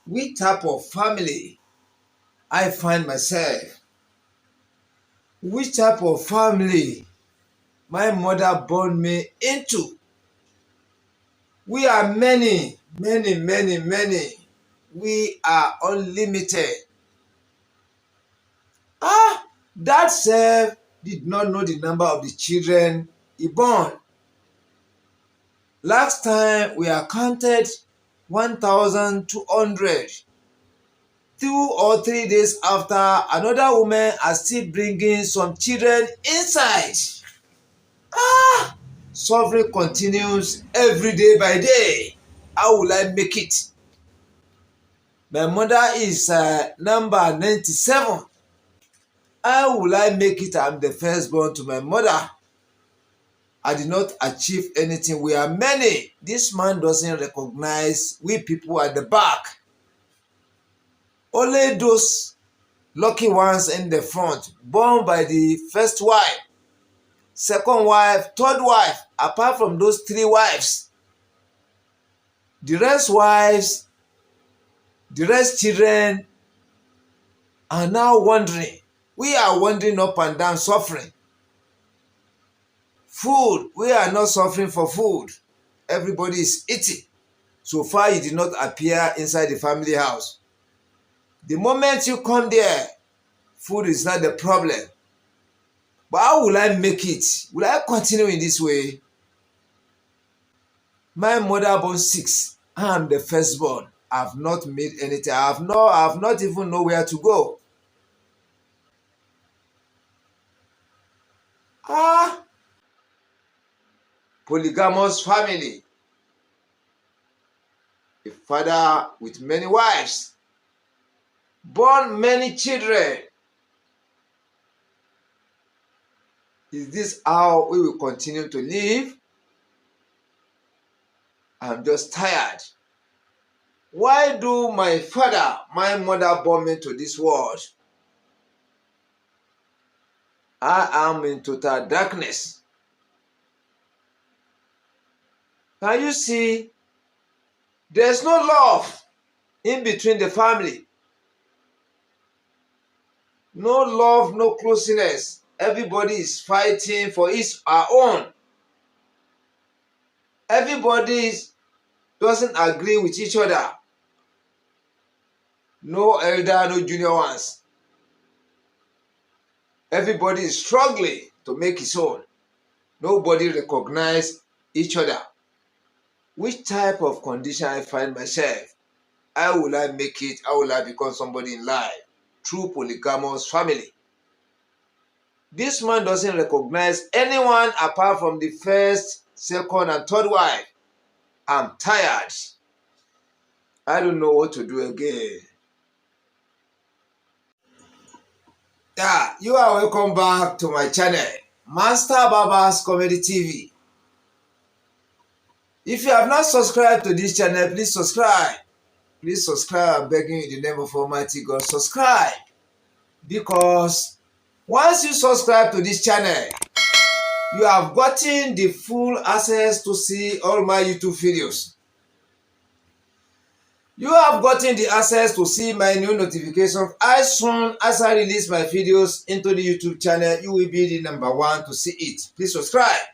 Which type of family I find myself? Which type of family my mother born me into? We are many, many, many, many. We are unlimited. That self did not know the number of the children he born. Last time we are counted 1,200. 2 or 3 days after, another woman is still bringing some children inside. Suffering continues every day by day. How will I make it? My mother is number 97. How will I make it? I'm the firstborn to my mother. I did not achieve anything. We are many. This man doesn't recognize we people at the back. Only those lucky ones in the front, born by the first wife, second wife, third wife, apart from those 3 wives. The rest wives, the rest children are now wandering. We are wandering up and down, suffering. Food, we are not suffering for food. Everybody is eating. So far, you did not appear inside the family house. The moment you come there, food is not the problem. But how will I make it? Will I continue in this way? My mother born 6. I am the firstborn. I have not made anything. I have not even know where to go. Polygamous family. A father with many wives. Born many children. Is this how we will continue to live? I'm just tired. Why do my father, my mother born me to this world? I am in total darkness. Can you see? There's no love in between the family. No love, no closeness. Everybody is fighting for our own. Everybody doesn't agree with each other. No elder, no junior ones. Everybody is struggling to make his own. Nobody recognizes each other. Which type of condition I find myself? How will I make it? How will I become somebody in life? Through polygamous family. This man doesn't recognize anyone apart from the first, second, and third wife. I'm tired. I don't know what to do again. Yeah, you are welcome back to my channel, Master Baba's Comedy TV. If you have not subscribed to this channel, please subscribe. Please subscribe. I'm begging you in the name of Almighty God, subscribe. Because once you subscribe to this channel, you have gotten the full access to see all my YouTube videos. You have gotten the access to see my new notifications. As soon as I release my videos into the YouTube channel, you will be the number 1 to see it. Please subscribe.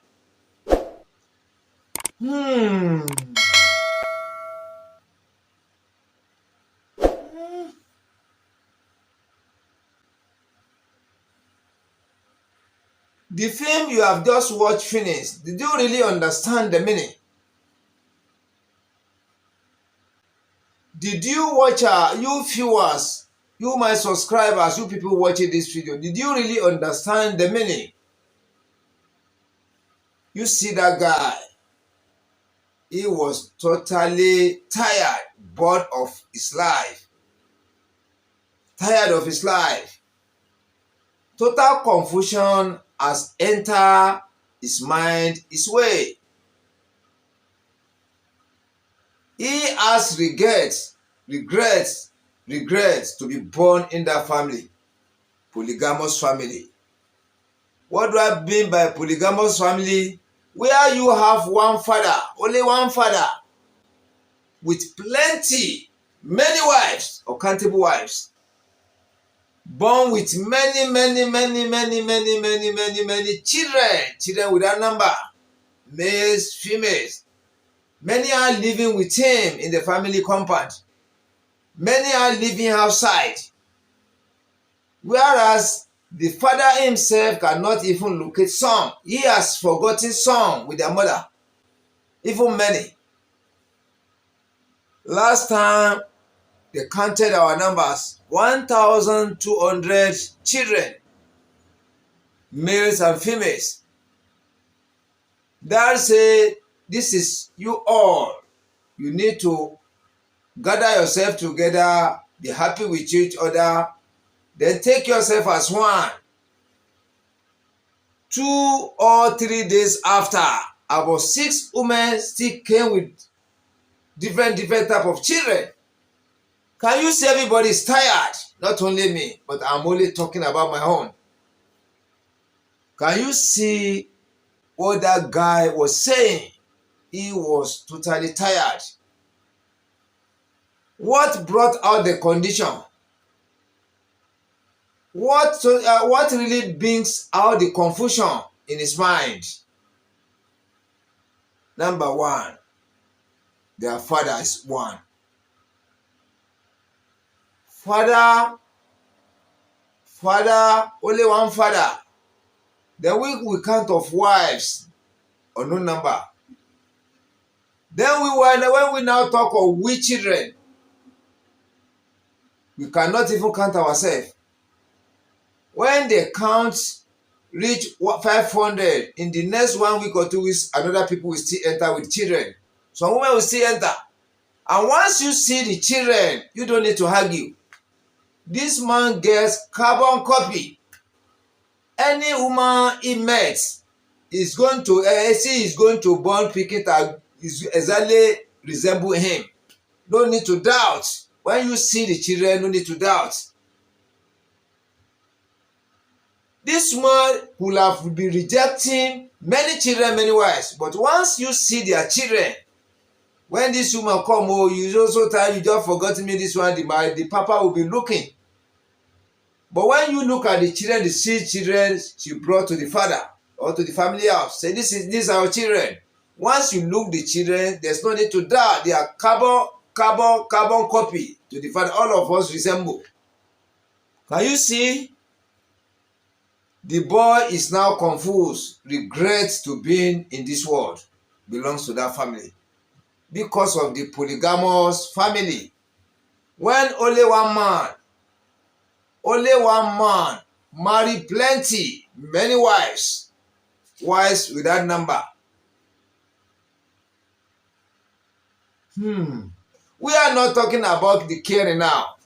The film you have just watched finished, did you really understand the meaning? Did you watch, you viewers, you my subscribers, you people watching this video, did you really understand the meaning? You see that guy, he was totally tired, bored of his life. Tired of his life. Total confusion has entered his mind, his way. He has regrets to be born in that family, polygamous family. What do I mean by polygamous family? Where you have one father, only one father, with plenty many wives, uncountable wives, born with many children without number, males, females. Many are living with him in the family compound. Many are living outside. Whereas the father himself cannot even locate some. He has forgotten some with their mother. Even many. Last time they counted our numbers, 1,200 children, males and females. That say, this is you all. You need to gather yourself together, be happy with each other, then take yourself as one. 2 or 3 days after, about 6 women still came with different type of children. Can you see everybody is tired? Not only me, but I'm only talking about my own. Can you see what that guy was saying? He was totally tired. What brought out the condition? What really brings out the confusion in his mind? Number one, their father is one. Father, only one father. Then we count of wives, unknown number. Then when we now talk of we children, we cannot even count ourselves. When the count reach 500, in the next 1 week or 2 weeks, another people will still enter with children. Some women will still enter. And once you see the children, you don't need to argue. This man gets carbon copy. Any woman he met is going to born picking that is exactly resemble him. No need to doubt. When you see the children, no need to doubt. This man will have been rejecting many children, many wives. But once you see their children, when this woman come, oh, you also tired, you just forgotten me, this one, the papa will be looking. But when you look at the children, the 6 children she brought to the father or to the family house, say, these are our children. Once you look the children, there's no need to doubt. They are carbon copy to the father. All of us resemble. Can you see? The boy is now confused, regrets to being in this world, belongs to that family. Because of the polygamous family. When only one man marry plenty, many wives without number. We are not talking about the caring now.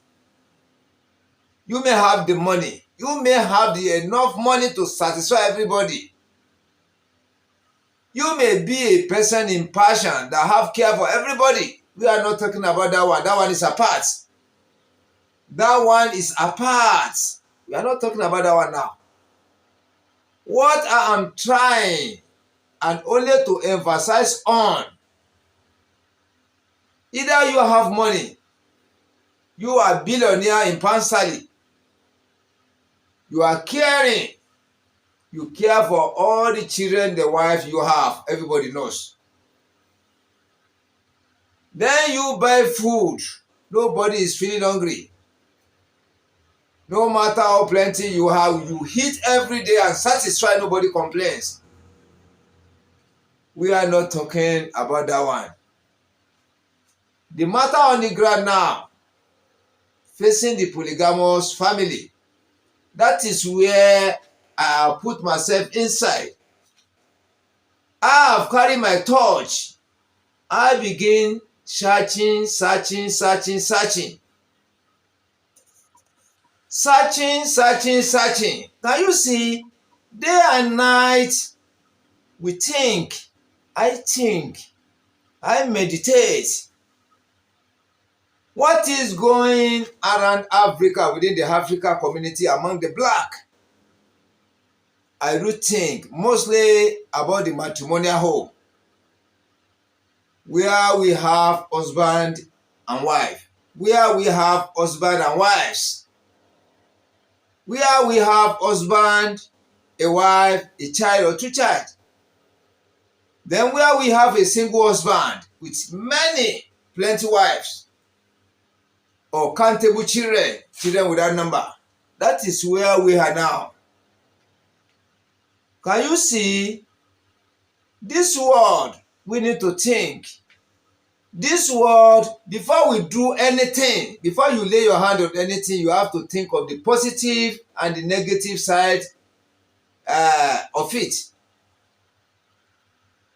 You may have the money. You may have enough money to satisfy everybody. You may be a person in passion that have care for everybody. We are not talking about that one. That one is apart. That one is apart. We are not talking about that one now. What I am trying and only to emphasize on, either you have money, you are a billionaire in pound sterling, you are caring, you care for all the children, the wife you have, everybody knows. Then you buy food, nobody is feeling hungry. No matter how plenty you have, you eat every day and satisfy, nobody complains. We are not talking about that one. The matter on the ground now, facing the polygamous family, that is where I put myself inside. I have carried my torch. I begin searching. Can you see? Day and night, we think. I meditate. What is going around Africa, within the Africa community, among the black? I do think mostly about the matrimonial home, where we have husband and wife. where we have husband and wives, where we have husband, a wife, a child or two child. Then where we have a single husband with plenty wives, or countable children, children without number. That is where we are now. Can you see? This world, we need to think. This world, before we do anything, before you lay your hand on anything, you have to think of the positive and the negative side of it.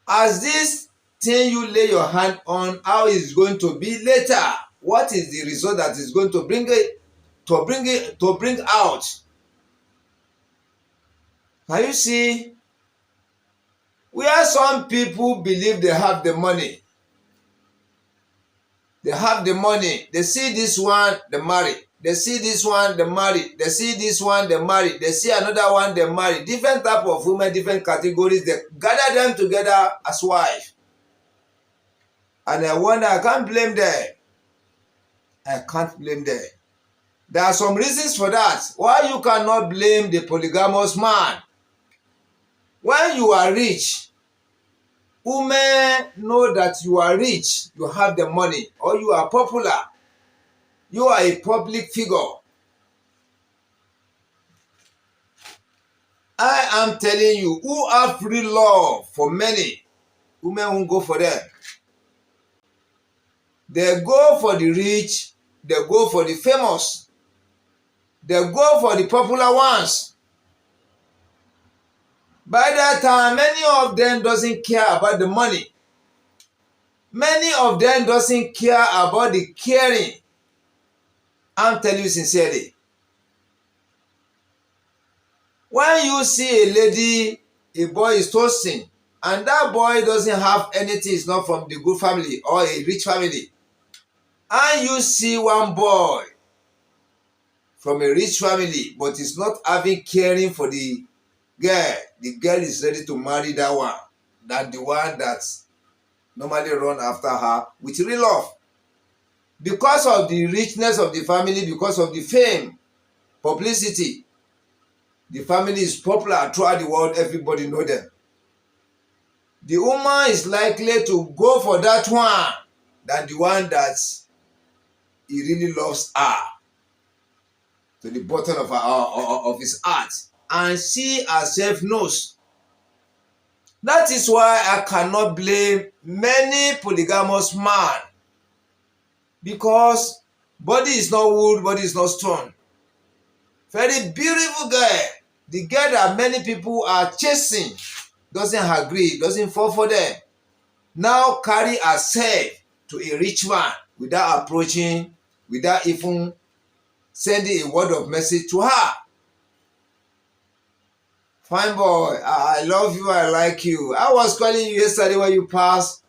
As this thing you lay your hand on, how is going to be later? What is the result that is going to bring out? Can you see? Where some people believe they have the money. They have the money. They see this one, they marry. They see this one, they marry. They see this one, they marry. They see another one, they marry. Different type of women, different categories. They gather them together as wife. And I wonder, I can't blame them. I can't blame them. There are some reasons for that. Why you cannot blame the polygamous man? When you are rich, women know that you are rich, you have the money, or you are popular, you are a public figure. I am telling you, who have free love for many, women won't go for them. They go for the rich, they go for the famous, they go for the popular ones. By that time, many of them doesn't care about the money. Many of them doesn't care about the caring. I'm telling you sincerely. When you see a lady, a boy is toasting, and that boy doesn't have anything, it's not from the good family or a rich family. And you see one boy from a rich family, but is not having caring for the girl is ready to marry that one, than the one that normally run after her with real love. Because of the richness of the family, because of the fame, publicity, the family is popular throughout the world, everybody know them. The woman is likely to go for that one than the one that he really loves her to the bottom of his heart. And she herself knows. That is why I cannot blame many polygamous men. Because body is not wood, body is not stone. Very beautiful girl. The girl that many people are chasing doesn't agree, doesn't fall for them. Now carry herself to a rich man without approaching, without even sending a word of message to her. Fine boy, I love you, I like you. I was calling you yesterday when you passed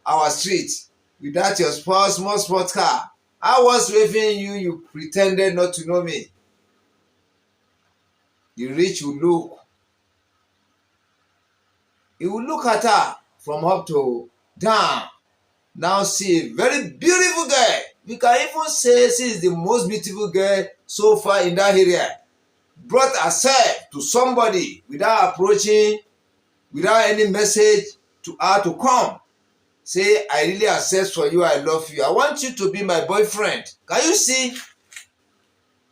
our street without your small sports car. I was waving you, you pretended not to know me. The rich will look. He will look at her from up to down. Now see a very beautiful girl. We can even say she is the most beautiful girl so far in that area. Brought herself to somebody without approaching, without any message to her to come. Say, I really accept for you, I love you. I want you to be my boyfriend. Can you see?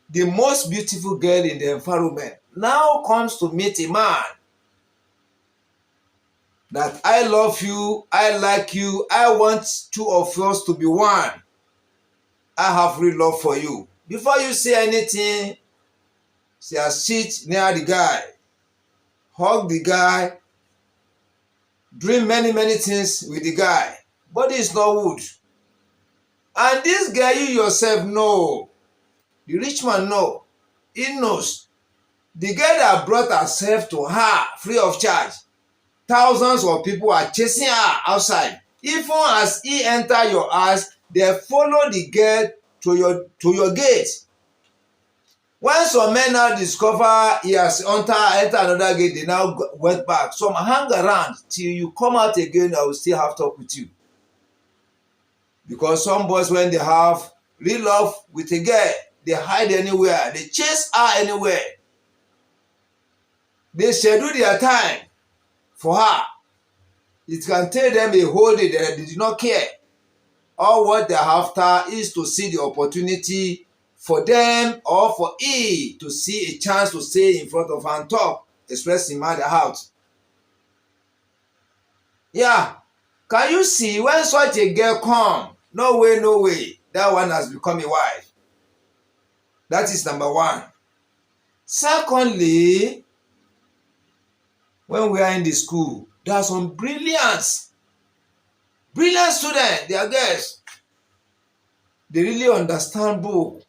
The most beautiful girl in the environment now comes to meet a man that I love you, I like you, I want two of us to be one. I have real love for you. Before you say anything, she has sit near the guy, hug the guy, dream many things with the guy. Body is not wood. And this guy, you yourself know, the rich man know, he knows. The girl that brought herself to her free of charge, thousands of people are chasing her outside. Even as he enter your house, they follow the girl to your gate. When some men now discover he has entered another gate, they now went back. Some hang around till you come out again, I will still have to talk with you. Because some boys, when they have real love with a girl, they hide anywhere, they chase her anywhere. They schedule their time for her. It can take them a whole day that they do not care. All what they're after is to see the opportunity for them or for he to see a chance to stay in front of her and talk, express him matter out. Yeah, can you see when such a girl come? No way, no way. That one has become a wife. That is number one. Secondly, when we are in the school, there are some brilliant students. They are girls. They really understand book.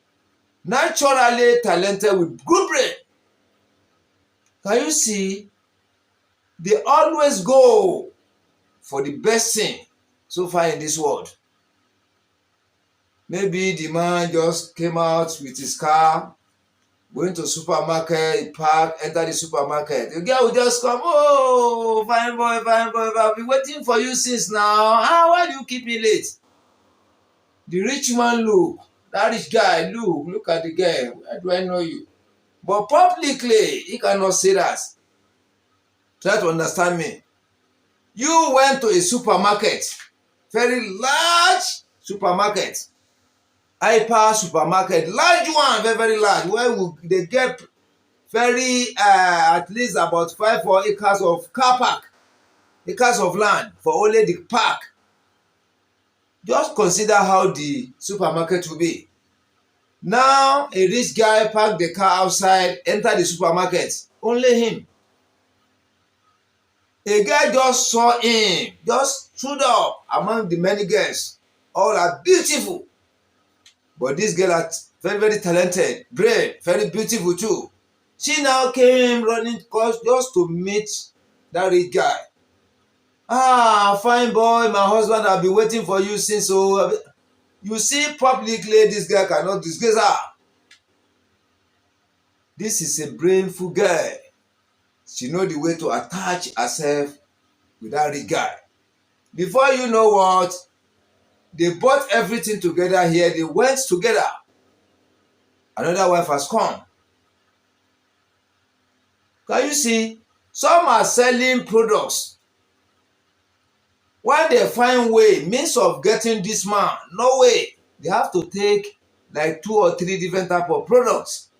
Naturally talented with good brain. Can you see? They always go for the best thing so far in this world. Maybe the man just came out with his car, going to supermarket, he park, enter the supermarket. The girl will just come, oh, fine boy, I've been waiting for you since now. Why do you keep me late? The rich man look, that rich guy, look at the girl. Where do I know you? But publicly, he cannot say that. Try to understand me. You went to a supermarket, very large supermarket, hyper supermarket, large one, very, very large, where they get very, at least about 5 or 8 acres of car park, acres of land for only the park. Just consider how the supermarket will be. Now, a rich guy parked the car outside, enter the supermarket, only him. A guy just saw him, just stood up among the many girls. All are beautiful. But this girl is very, very talented, brave, very beautiful too. She now came running just to meet that rich guy. Fine boy, my husband, I've been waiting for you since. So you see, publicly, this guy cannot disgrace her. This is a brainful girl. She knows the way to attach herself with that rich guy. Before you know what, they bought everything together here. They went together. Another wife has come. Can you see? Some are selling products. When they find means of getting this man, no way. They have to take like 2 or 3 different types of products.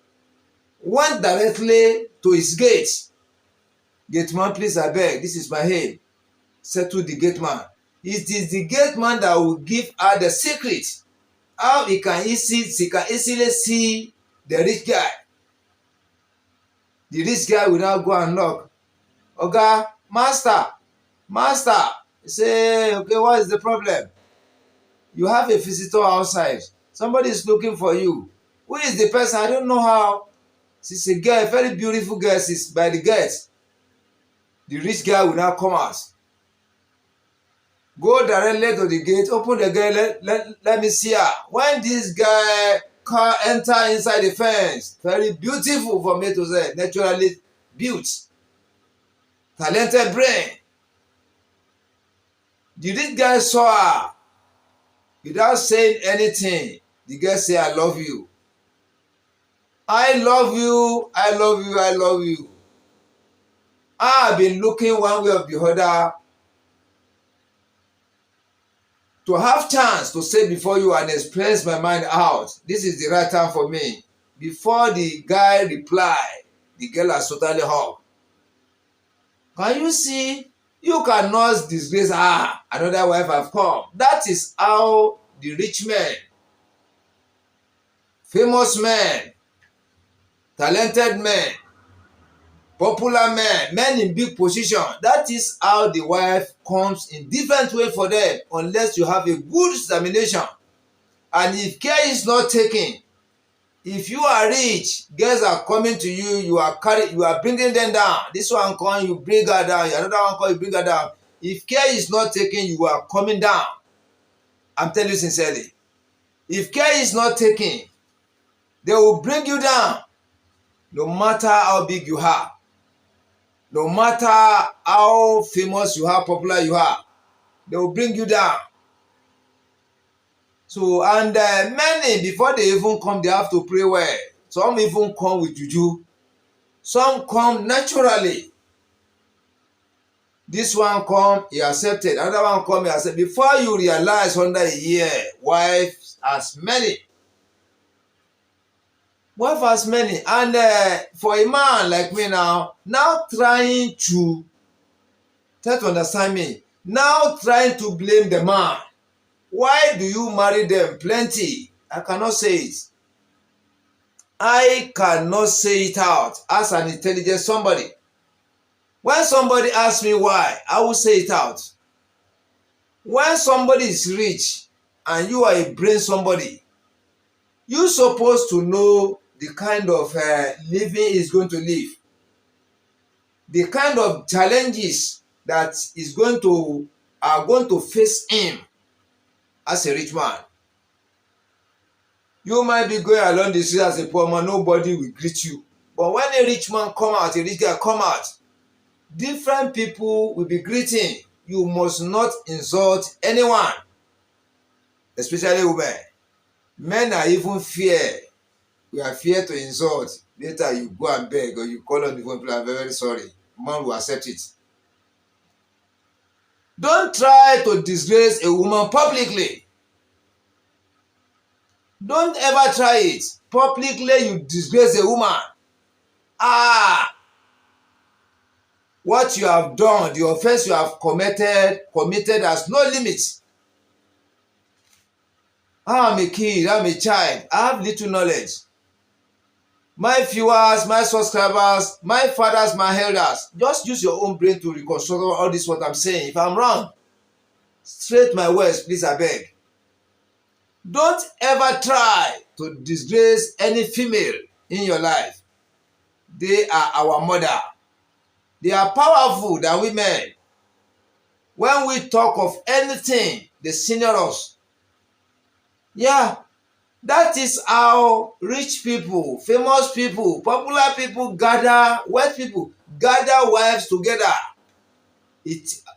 Went directly to his gate. Gate man, please, I beg, this is my head. Settle the gate man. It is the gate man that will give her the secret. How she can easily see the rich guy. The rich guy will now go and knock. Oga, master. Say, okay, what is the problem? You have a visitor outside. Somebody is looking for you. Who is the person? I don't know how. She's a girl, a very beautiful girl. She's by the gate. The rich guy will now come out. Go directly to the gate, open the gate, let me see her. When this guy enter inside the fence, very beautiful from A to Z, naturally built, talented brain. The rich guy saw her. Without saying anything, the girl say, I love you. I love you, I love you, I love you. I've been looking one way or the other to have chance to say before you and express my mind out. This is the right time for me. Before the guy replied, the girl has totally hugged. Can you see? You cannot disgrace her. Another wife have come. That is how the rich men, famous men, talented men, popular men in big position, that is how the wife comes in different way for them, unless you have a good determination. And if care is not taken, if you are rich, girls are coming to you, you are bringing them down. This one come, you bring her down. Another one come, you bring her down. If care is not taken, you are coming down. I'm telling you sincerely. If care is not taken, they will bring you down. No matter how big you are, no matter how famous you are, popular you are, they will bring you down. So, and many, before they even come, they have to pray well. Some even come with juju. Some come naturally. This one come, he accepted. Another one come, he accepted. Before you realize, under a year, wife has many. Wife has many. And for a man like me now trying to, try to understand me, now trying to blame the man. Why do you marry them plenty? I cannot say it. I cannot say it out as an intelligent somebody. When somebody asks me why, I will say it out. When somebody is rich and you are a brain somebody, you're supposed to know the kind of living he's going to live, the kind of challenges that are going to face him as a rich man. You might be going along the street as a poor man, nobody will greet you. But when a rich man come out, a rich guy come out, different people will be greeting. You must not insult anyone, especially women. Men are even fear. We are fear to insult. Later you go and beg or you call on the phone, I'm very, very sorry. Man will accept it. Don't try to disgrace a woman publicly. Don't ever try it. Publicly you disgrace a woman. What you have done, the offense you have committed has no limit. I'm a kid, I'm a child, I have little knowledge. My viewers, my subscribers, my fathers, my elders, just use your own brain to reconstruct all this what I'm saying. If I'm wrong, straight my words, please, I beg. Don't ever try to disgrace any female in your life. They are our mother. They are powerful than women. When we talk of anything, they senior us. Yeah, that is how rich people, famous people, popular people gather, wealth people gather wives together.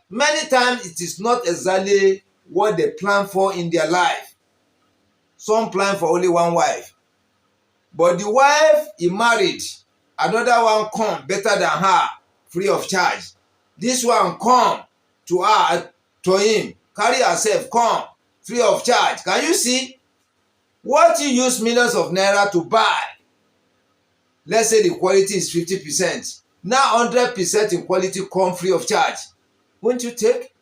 Many times it is not exactly what they plan for in their life. Some plan for only one wife. But the wife he married, another one come better than her, free of charge. This one come to her, to him, carry herself, come, free of charge. Can you see? What you use millions of naira to buy, let's say the quality is 50%. Now 100% in quality come free of charge. Won't you take?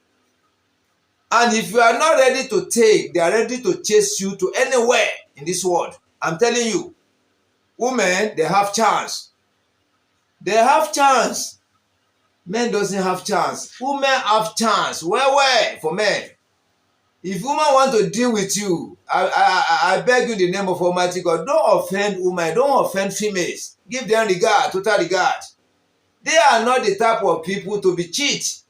And if you are not ready to take, they are ready to chase you to anywhere in this world. I'm telling you, women, they have chance. They have chance. Men doesn't have chance. Women have chance. Where for men? If women want to deal with you, I beg you in the name of Almighty God, don't offend women, don't offend females. Give them regard, total regard. They are not the type of people to be cheat,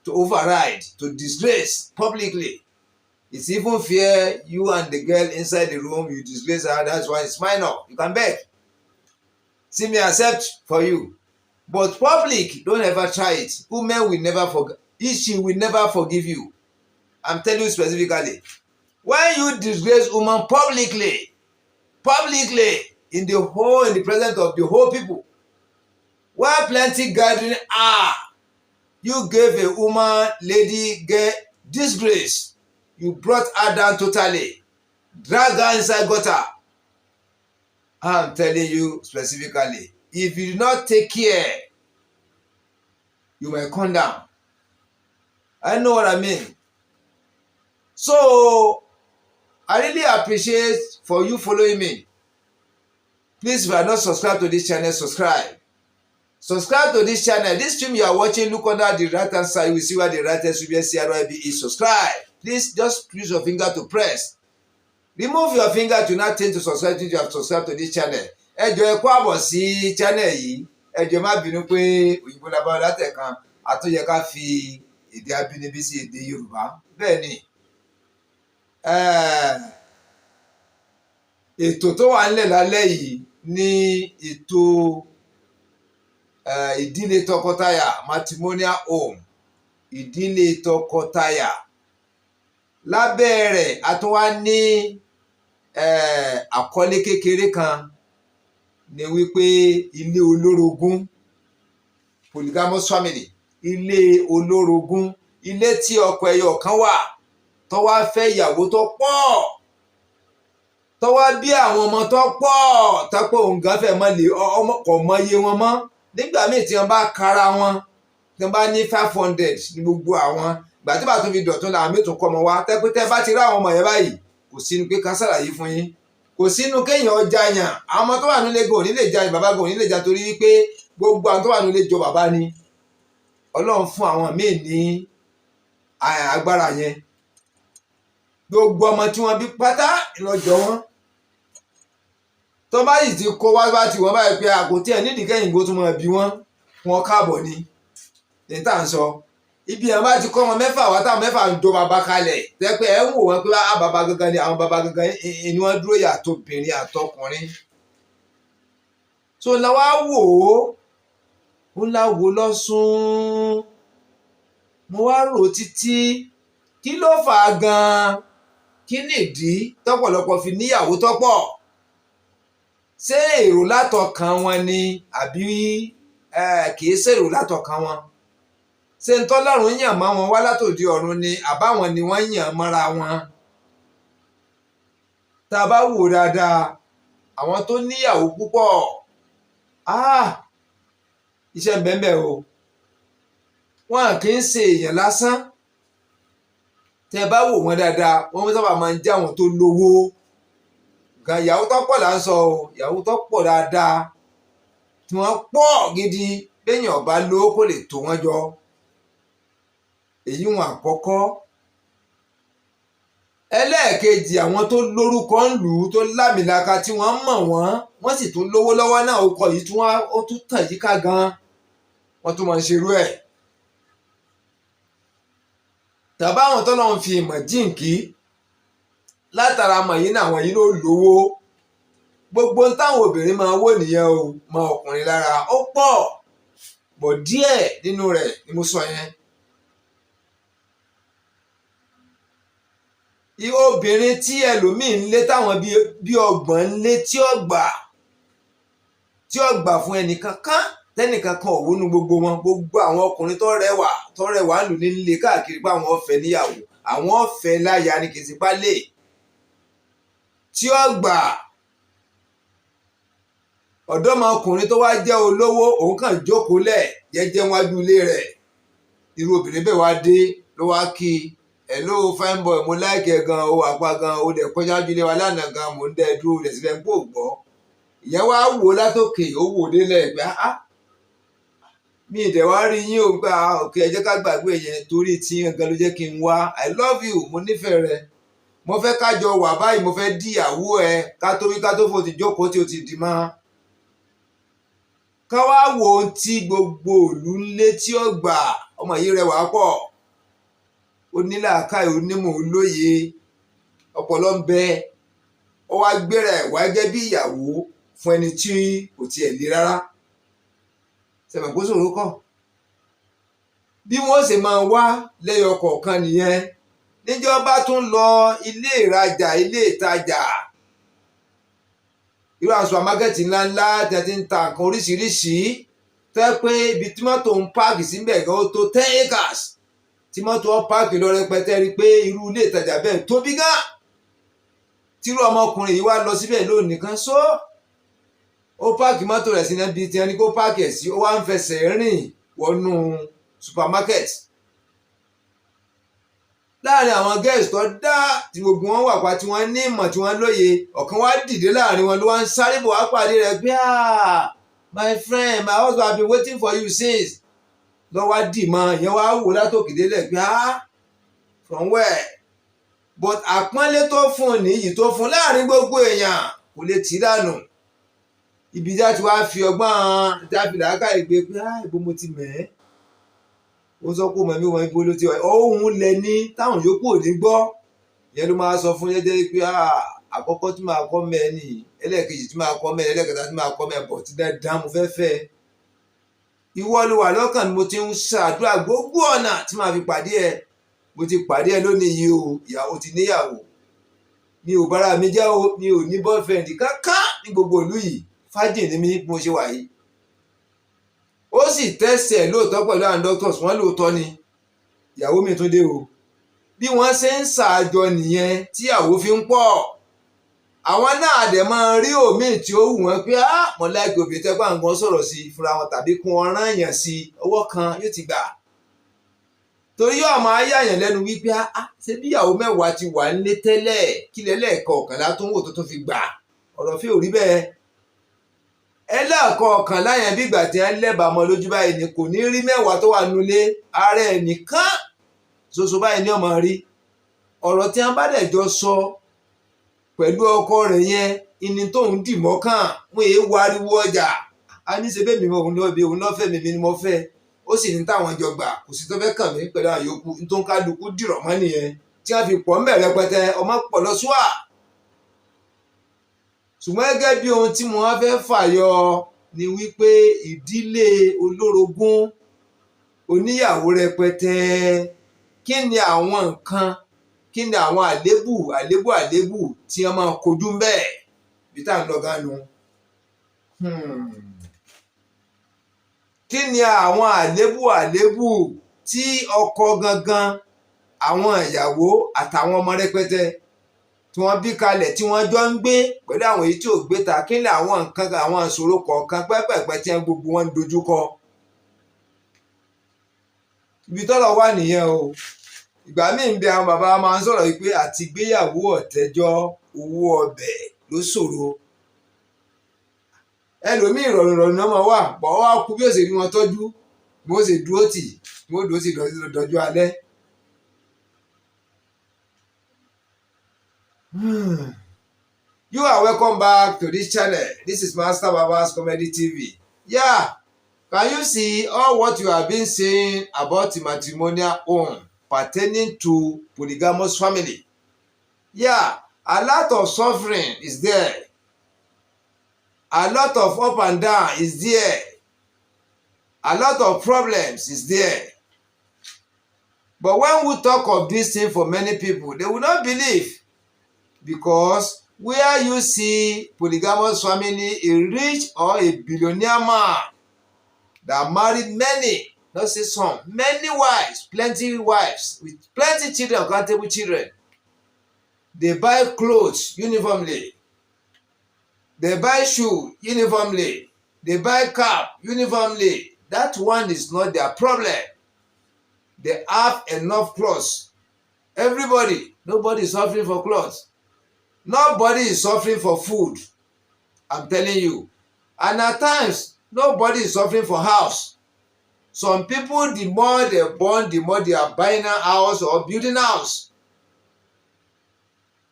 to override, to disgrace publicly. It's even fear you and the girl inside the room, you disgrace her, that's why it's minor. You can beg. See me accept for you. But public, don't ever try it. Women will never forgive. She will never forgive you. I'm telling you specifically. When you disgrace woman publicly, in the presence of the whole people, while plenty gathering you gave a woman, lady, girl, disgrace. You brought her down totally. Drag her inside gutter. I'm telling you specifically. If you do not take care, you may come down. I know what I mean. So, I really appreciate for you following me. Please, if you are not subscribed to this channel, subscribe. Subscribe to this channel. This stream you are watching, look under the right hand side. You will see where the right hand should be CRIB is. Subscribe. Please just use your finger to press. Remove your finger to not tend to subscribe to you have subscribed to this channel. Ẹ jọ̀ọ́ ẹ kú àbọ̀ sí channel yìí. Ẹ jọ̀ọ́ má bínú pé òyìnbó labá látẹ̀kan àtúnyẹ ká fi èdè abínibí sí èdè Yorùbá. Bẹ́ẹ̀ ni ètò tó wà nílẹ̀ lálẹ́ yìí ní ètò ìdílé tọkọtaya, matrimonial home, ìdílé tọkọtaya. lábẹ́ rẹ̀ a tún wá ní àkọlé kékeré kan ní wípé ilé olórogún, polygamous family, ilé olórogún, ilé tí ọkọ ẹyọ kan wà tó wá fẹ́ ìyàwó tó pọ̀, tó wá bí àwọn ọmọ tó pọ̀, tápọ̀ òǹgá fẹ́ mọ́ lè kọ̀ mọ iye wọn mọ́. Nígbà míì tí wọ́n bá kára wọn, tí wọ́n bá ní 500 ní gbogbo àwọn ìgbà tí bá tún fi dọ̀tún làwọn mẹ́tò kọ́ ọmọ wa tẹ́pẹ́tẹ́ bá ti rí àwọn ọmọ yẹn báyìí kò sínú pé ká ṣàlàyé fún yín, kò sínú kéèyàn ọjà yàn. àwọn ọmọ tó wà nílé gan ò ní lè jà ní bàbá gan ò ní lè jà torí wípé gbogbo àwọn tó wà nílé jọ bàbá ni. Ọlọ́run fún àwọn míì ní agbára yẹn. Gbogbo ọmọ tí wọ́n bí pátá ìlọjọ wọn tó bá yìí ti kó wá bá ti wọ́n báyìí pé àkótí ẹ̀ nídìí kẹ́yìn gbó tún mọ̀ bí wọ́n káàbọ̀ ni ní tá à ń sọ. Ibi ẹ̀ bá ti kọ́ wọn mẹ́fà wá táwọn mẹ́fà ń do bàbá kalẹ̀ tẹ́pẹ́ ẹ̀ ń wò wọ́n pé bàbá gangan ni àwọn bàbá gangan ni wọ́n dúró yàtọ̀ obìnrin àtọkùnrin. So la wá wò ó ńlá wo lọ́sùn mo wá rò títí kí ló fà á gan-an, kí nìdí tọ́pọ̀lọpọ̀ fi níyàwó tọ́pọ̀. Ṣé èrò látọkàn wọn ni àbí kìí ṣèrò látọkàn wọn? Ṣé ń tọ́lọ́run yàn mọ́ wọn wá látòdì ọ̀run ni àbáwọn ni wọ́n yàn mọ́ra wọn? Tá a bá wò dáadáa àwọn tó níyàwó púpọ̀ iṣẹ́ ń bẹ́ẹ̀ o, wọn kì í ṣe èèyàn lásán. Tẹ́ bá wò wọ́n dáadáa wọ́n sábà máa ń jẹ́ àwọn tó lówó gan. Ìyàwó tó pọ̀ là ń sọ o, ìyàwó tó pọ̀ dáadáa tí wọ́n pọ̀ gidi béèyàn bá lówó kó lè tó wọ́n jọ. Èyí wọn àkọ́kọ́. Ẹlẹ́ẹ̀kejì àwọn tó lórúkọ ń lù ú tó lámìlaka tí wọ́n mọ̀ wọ́n sì tún lówó lọ́wọ́ náà. Orúkọ yìí ó tún tàn yíká gan, wọ́n tún máa ń ṣerú ẹ̀. Tàbá àwọn tó lọ́n fi ìmọ̀ jíǹkí látara mọ̀ yìí náà àwọn yìí ló lówó. Gbogbo táwọn obìnrin máa wò nìyẹn o, mọ ọkùnrin lára ó pọ̀ bọ̀ díẹ̀ nínú rẹ̀ ni mo sọ yẹn. Obìnrin tí ẹlòmíì ń lé táwọn bí ọgbọ̀n ń lé tí ó gbà fún ẹnìkankan tẹ́nìkankan ò wónú gbogbo wọn. Gbogbo àwọn ọkùnrin tó rẹwà lù nílé káàkiri pé àwọn ọ̀fẹ́ níyàwó, àwọn ọ̀fẹ́ láya ni kì í sì pálẹ̀ tí ó gbà. Ọ̀dọ́mọkùnrin tó wá jẹ́ olówó òun kàn jókòó lẹ̀ jẹ́jẹ́ wájú ilé rẹ̀. Irú obìnrin bẹ́ẹ̀ wá dé ló wá kí hello fine boy mo like ẹ gan o àpá gan o dẹ̀ kọjá ju ilé wa lánàá gan mo ń dẹ́ dúró rẹ̀ síbẹ̀ ń pò gbọ́. Ìyẹn wá wò látòkè ó wò délẹ̀ gbá mi ìdẹ̀ wá rí yín o gbà òkè ẹ jẹ́ ká gbàgbé yẹn torí tí nǹkan ló jẹ́ kí n wá. I love you, mo nífẹ̀ẹ́ rẹ, mo fẹ́ kájọ wà báyìí, mo fẹ́ díyàwó ẹ ká tó wí ká tó fò ti jókòó tí o ti dì mọ́. Ká wá wo ohun tí gbogbo òlú ń lé tí ó gbà. Ọmọ yìí rẹwà pọ̀, onílàákàyè, onímọ̀, olóye, ọpọlọ ń bẹ. Ó wá gbéra ẹ̀ wá gẹ́gẹ́ bí ìyàwó fún ẹni tí kò tiẹ̀ le rárá. Sẹ̀mọ̀ kó sòro kàn. Bí wọ́n ṣe máa wá lẹ́yọ kọ̀ọ̀kan nìyẹn. Níjọ́ bá tún lọ ilé ìtajà irú àwọn supermarketi ńláńlá tí a ti ń ta nǹkan oríṣiríṣi tó yẹ pé ibi tí mọ́tò ń páàkì síbẹ̀ gan ó tó 10 acres tí mọ́tò ń páàkì lọ rẹpẹtẹ rí pé irú ilé ìtajà bẹ́ẹ̀ tóbi gan. Tírú ọmọkùnrin yìí wá lọ síbẹ̀ lónìí kan ó páàkì mọ́tò rẹ̀ sí níbi tí ẹni kó páàkì ẹ̀ sí, ó wá ń fẹsẹ̀ rìn wọnú supermarket. Láàrin àwọn girls tó dá tí gbogbo wọn wà pa tí wọ́n ní ìmọ̀ tí wọ́n lóye, ọ̀kan wá dìde láàrin wọn ló wá ń sáré bọ̀ wá pàdé rẹ̀ pé my friend, my husband have been waiting for you since. Lọ́ wá dì mọ́ ìyẹn wá wò látòkè délẹ̀ pé from where? But àpọ́nlé tó fún nìyí tó fún láàrin gbogbo èèyàn kò lè tì dànù. Ibi tí a ti wá fi ọgbọ́n dábìlà káyìí gbé pé ibo mo ti mẹ́. Ó sọ pé mọ̀mí wọn ibo ló ti wà. Ohun lẹ ní táwọn yòókù ò ní gbọ́. Ìyẹn ló máa sọ fún jẹ́jẹ́ pé àkọ́kọ́ tí máa kọ́ mẹ́ ni, ẹlẹ́ẹ̀kejì tí máa kọ́ mẹ́, ẹlẹ́ẹ̀kẹta tí máa kọ́ mẹ́ bọ̀ tí dandan mo fẹ́ fẹ́. Ìwọ ló wà lọ́kàn ni mo ti ń ṣàdúrà gbogbo ọ̀nà tí màá fi pàdé ẹ. mo ti pàdé ẹ lónìí yìí o, ìyàwó ti níyàwó, mi ò bára mi jẹ́ o, mi ò ní boyfriend kankan ní gbogbo ìlú yìí, fájì ni mí bí mo ṣe wà yìí. Ó sì tẹ́sẹ̀ lóòótọ́ pẹ̀lú àwọn doctors, wọ́n lóòótọ́ ni ìyàwó mi tún dé o. Bí wọ́n ṣe ń ṣàjọ nìyẹn tí ìyàwó fi ń pọ̀. Àwọn náà dẹ̀ máa rí òmíì tí ó wù wọ́n pé mo láìpé obìnrin tẹ́gbà ń gan sọ̀rọ̀ sí fúnra wọn, tàbí kún ọ̀ràn èèyàn sí ọwọ́ kan yóò ti gbà. Torí yóò máa yàyàn lẹ́nu wípé ṣé bí ìyàwó mẹ́wàá ti wà nílé tẹ́lẹ̀ kí lẹ́lẹ́kọ̀ọ̀kànlá tó ń wò tó fi gbà. Ọ̀rọ̀ fẹ́ ò rí bẹ́ẹ̀. Ẹlẹ́ẹ̀kọ̀ọ̀kànlá yẹn bí ìgbà tí wọ́n lẹ́bàá mọ́ lójú báyìí ni, kò ní rí mẹ́wàá tó wà nulẹ̀ ara ẹ̀ nìkan ṣoṣo báyìí ni ó máa rí. Ọ̀rọ̀ tí wọ́n bá dẹ̀ jọ sọ pẹ̀lú ọkọ rẹ̀ yẹn, ìní tóun dì mọ́kàn, wọ́n èé wariwo ọjà. A ní ṣe bẹ́ẹ̀ mi òun lọ́fẹ́ mi ni mo fẹ́, ó sì ní táwọn jọ gbà, kò sí tó fẹ́ kàn mí pẹ̀lú àyòkù tó ń kálukú dìrọ̀ mọ́ nìyẹn tí wọ́n fi pọ̀ ń bẹ̀rẹ̀ pẹtẹ ọmọ pọ̀ lọ́sùwà. Ṣùgbọ́n gẹ́gẹ́ bí ohun tí mo wá fẹ́ fàyọ ni wípé ìdílé olórogún oníyàwó rẹpẹtẹ, kí ni àwọn nǹkan, kí ni àwọn àlébù tí wọ́n máa kojú ń bẹ́ẹ̀ bí tá à ń lọ gánu. Kí ni àwọn àlébù tí ọkọ gangan, àwọn ìyàwó àtàwọn ọmọ rẹpẹtẹ tí wọ́n bí kalẹ̀ tí wọ́n jọ ń gbé pẹ̀lú àwọn èyí tí ò gbé ta, kí ni àwọn nǹkan, àwọn ìṣòro kọ̀ọ̀kan pẹ́pẹ̀pẹ́ tí wọ́n gbogbo wọn ń dojúkọ. Ibi tọ́rọ̀ wà nìyẹn o. Ìgbà míì ń bẹ àwọn bàbá máa ń sọ̀rọ̀ wípé àti gbéyàwó ọ̀tẹ́jọ́ owó ọbẹ̀ ló ṣòro. Ẹlòmíì ìrọ̀rùn náà máa wà, bọ̀ wá kú bí ó ṣe rí wọn tọ́jú, bí ó ṣe dúró tì, bí ó dúró tì dọjú alẹ́. You are welcome back to this channel. This is Master Baba's Comedy TV. Yeah, can you see all what you have been saying about the matrimonial home pertaining to polygamous family? Yeah, a lot of suffering is there. A lot of up and down is there. A lot of problems is there. But when we talk of this thing for many people, they will not believe. Because where you see polygamous family, a rich or a billionaire man that married many, not say some, many wives, plenty wives, with plenty children, countable children. They buy clothes uniformly. They buy shoes uniformly. They buy cap uniformly. That one is not their problem. They have enough clothes. Everybody, nobody is suffering for clothes. Nobody is suffering for food. I'm telling you. And at times, nobody is suffering for house. Some people, the more they're born, the more they are buying a house or building a house.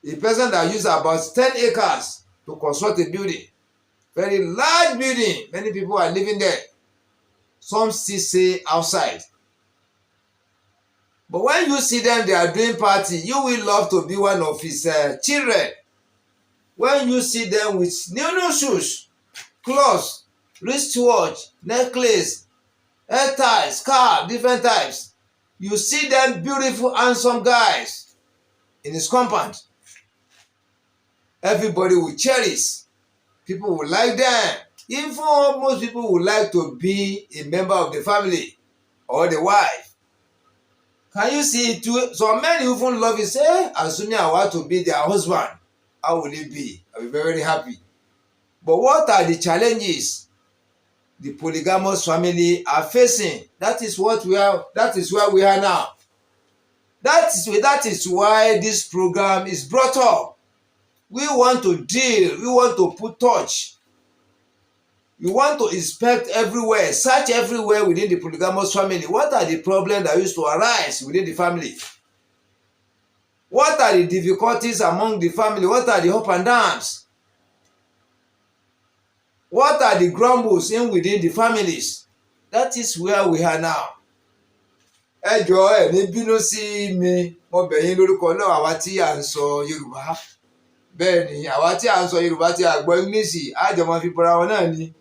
A person that uses about 10 acres to construct a building, very large building, many people are living there. Some still stay outside. But when you see them, they are doing party, you will love to be one of his children. When you see them with new shoes, clothes, wristwatch, necklace, hair ties, scarf, different types, you see them beautiful, handsome guys in his compound. Everybody will cherish. People will like them. Even most people would like to be a member of the family or the wife. Can you see it too? Some men even love it, say, assuming I want to be their husband. How will it be? I'll be very happy. But what are the challenges the polygamous family are facing? That is what we are. That is where we are now. That is why this program is brought up. We want to deal. We want to put touch. We want to inspect everywhere, search everywhere within the polygamous family. What are the problems that used to arise within the family? What are the difficulties among the family? What are the up and downs? What are the grumbles within the families? That is where we are now. Ẹ jọ̀ọ́ ẹ ní bínú sí mi, mo bẹ̀ yín lórúkọ náà àwa tí à ń sọ Yorùbá. Bẹ́ẹ̀ ni àwa tí à ń sọ Yorùbá tí a gbọ́ English, á jọ máa fi bọ́ra wọn náà ni.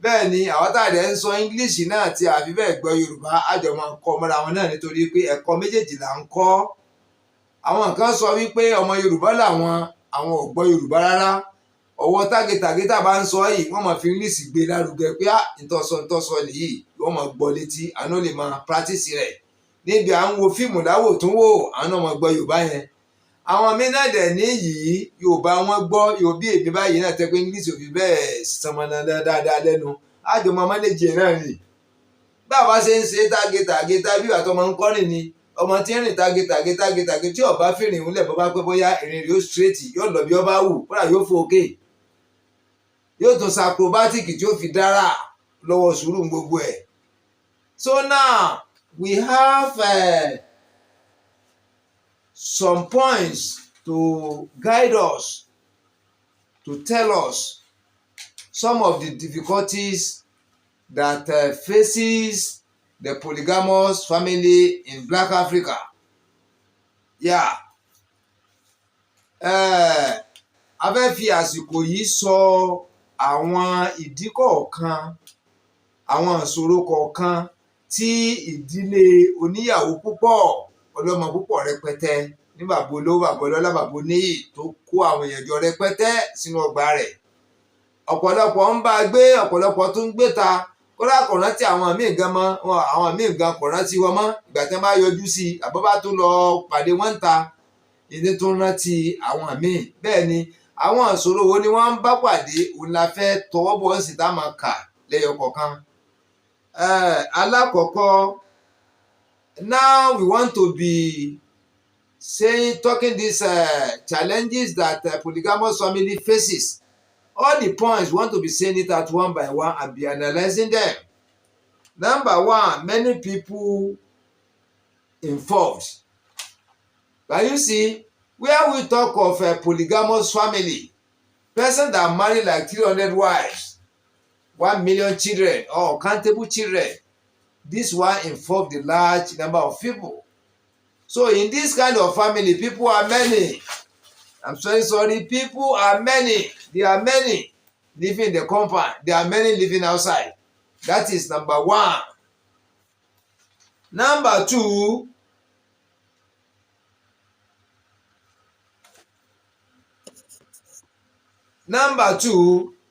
bẹ́ẹ̀ ni àwọn táàdé ń sọ English náà tí àfi bẹ́ẹ̀ gbọ́ Yorùbá àjọ máa ń kọ́ mọ́ra wọn náà nítorí pé ẹ̀kọ́ méjèèjì là ń kọ́. Àwọn kan sọ wípé ọmọ Yorùbá làwọn àwọn ò gbọ́ Yorùbá rárá. Ọwọ́ tágétàgé tá a bá ń sọ yìí wọ́n máa fi English gbé lárugẹ pé ntọ́sọ nìyí wọ́n máa gbọ́ létí àná lè máa practice rẹ̀. Níbi à ń wo fíìmù láwò tún wò àná máa gbọ́ Yorùbá yẹn. Àwọn míín náà dẹ̀ ní yìí Yorùbá wọn gbọ́ Yorùbá èmi báyìí náà tẹ́ pé English ò fi bẹ́ẹ̀ sọmọnà dáadáa lẹ́nu àjọ máa mánéjì náà nì. Báwa ṣe ń ṣe tágétàgé tábí ìwà tó máa ń kọ́rin ni ọmọ tí ń rìn tágétàgé tí ọba fìrìn ìhúnlẹ̀ bọ́ bá pẹ́ bóyá ìrìn yóò straight yóò lọ bí ọba wù kódà yóò fò òkè yóò tún sa acrobatic tí ó fi dára lọ́wọ́ sùúrù gbogbo ẹ̀. So now we have some points to guide us, to tell us some of the difficulties that faces the polygamous family in Black Africa. Yeah. A fẹ́ fi àsìkò yìí sọ àwọn ìdí kọ̀ọ̀kan, àwọn ìṣòro kọ̀ọ̀kan tí ìdílé oníyàwó púpọ̀ ọlọ́mọ púpọ̀ rẹpẹtẹ ní bàbá olówó bàbá ọlọ́lá bàbá oníyì tó kó àwọn èèyàn jọ rẹpẹtẹ sínú ọgbà rẹ̀. Ọ̀pọ̀lọpọ̀ ń bá a gbé, ọ̀pọ̀lọpọ̀ tó ń gbé ta kódà kò rántí àwọn míì gan kò rántí wọn mọ́ ìgbà tí wọ́n bá yọjú sí i àbọ̀ bá tún lọ pàdé wọn ń ta ìdí tó ń rántí àwọn míì. Bẹ́ẹ̀ ni àwọn ìṣòro wo ni wọ́n ń bá pàdé òun la fẹ́ tọwọ́ bọ̀ sí tá a máa kà lẹ́yọ kọ̀ọ̀kan. Alákọ̀ọ́kọ́, now we want to be talking these challenges that polygamous family faces. All the points, we want to be saying it out one by one and be analyzing them. Number one, many people involved. Can you see, where we talk of a polygamous family, person that marry like 300 wives, 1 million children or countable children, this one involve the large number of people. So in this kind of family, people are many. I'm sorry, people are many. There are many living in the compound. There are many living outside. That is number one. Number two,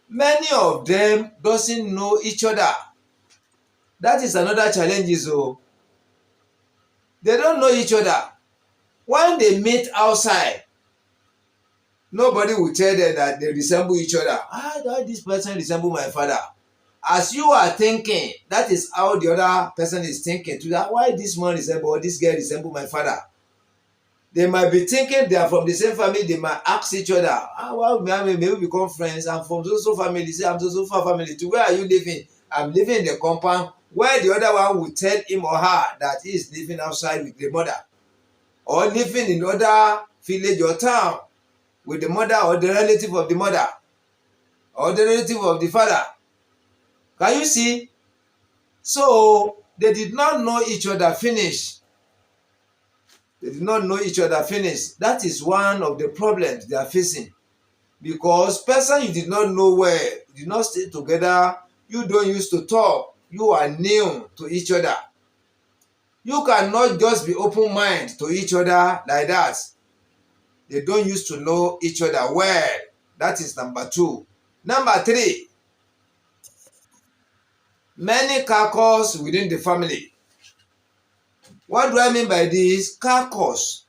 many of them doesn't know each other. That is another challenge. So they don't know each other. When they meet outside, nobody will tell them that they resemble each other. This person resemble my father. As you are thinking, that is how the other person is thinking too. That why this man resemble or this girl resemble my father. They might be thinking they are from the same family. They might ask each other, maybe we become friends. I'm from so family. Say I'm so far family. To where are you living? I'm living in the compound. Where the other one will tell him or her that he is living outside with the mother, or living in other village or town with the mother or the relative of the mother or the relative of the father. Can you see? So they did not know each other finish. They did not know each other finish. That is one of the problems they are facing. Because person you did not know well, you did not stay together, you don't used to talk, you are new to each other. You cannot just be open-minded to each other like that. They don't used to know each other well. That is number two. Number three, many caucus within the family. What do I mean by this? Caucus.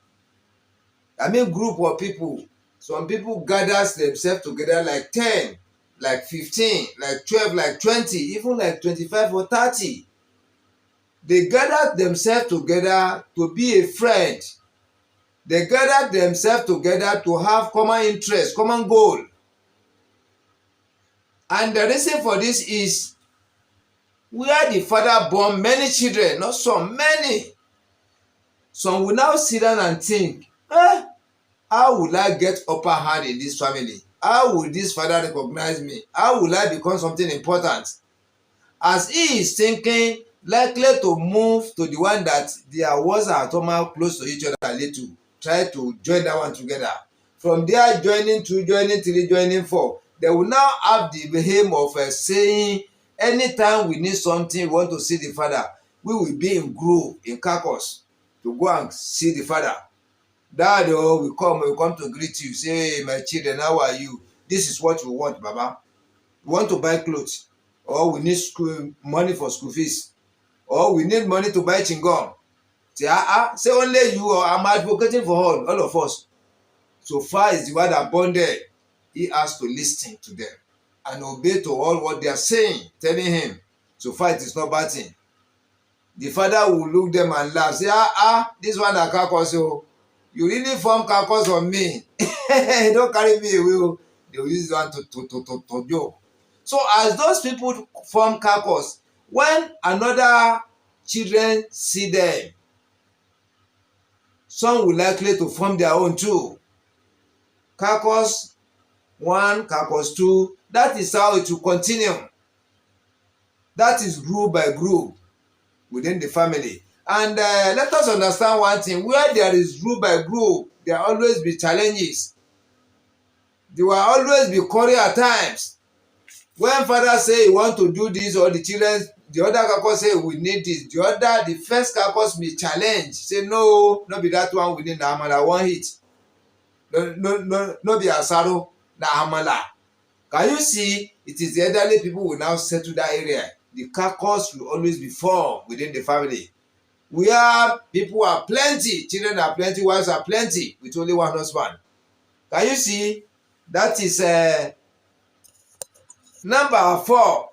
I mean group of people. Some people gather themselves together like 10, like 15, like 12, like 20, even like 25 or 30. They gathered themselves together to be a friend. They gathered themselves together to have common interest, common goal. And the reason for this is where the father born many children, not some, many. Some will now sit down and think, how will I get upper hand in this family? How will this father recognize me? How will I become something important? As he is thinking, likely to move to the one that there was a atomic close to each other a little, try to join that one together. From there, joining 2, joining 3, joining 4. They will now have the aim of saying Anytime we need something, we want to see the father, we will be in group, in caucus, to go and see the father. Dad, we come to greet you. Say, hey, my children, how are you? This is what we want, Baba. We want to buy clothes, or we need money for school fees, or we need money to buy chingom. Say only you, or I'm advocating for all of us. So far is the one that bonded. He has to listen to them and obey to all what they are saying, telling him. So far it is not bad thing. The father will look them and laugh. Say, this one that caucus, you really form caucus on me. Don't carry me away. They will use one to joke. So as those people form caucus, when another children see them, some will likely to form their own too. Caucus 1, caucus 2, that is how it will continue. That is group by group within the family. And let us understand one thing: where there is group by group, there will always be challenges. There will always be quarrel at times. When father say he want to do this, or the children, the other caucus say we need this, the first caucus may challenge, say no be that one we need, na amala one hit. No be asaro, na amala. Can you see? It is the elderly people will now settle that area. The caucus will always be formed within the family. Where people are plenty, children are plenty, wives are plenty, with only one husband. Can you see? That is number 4.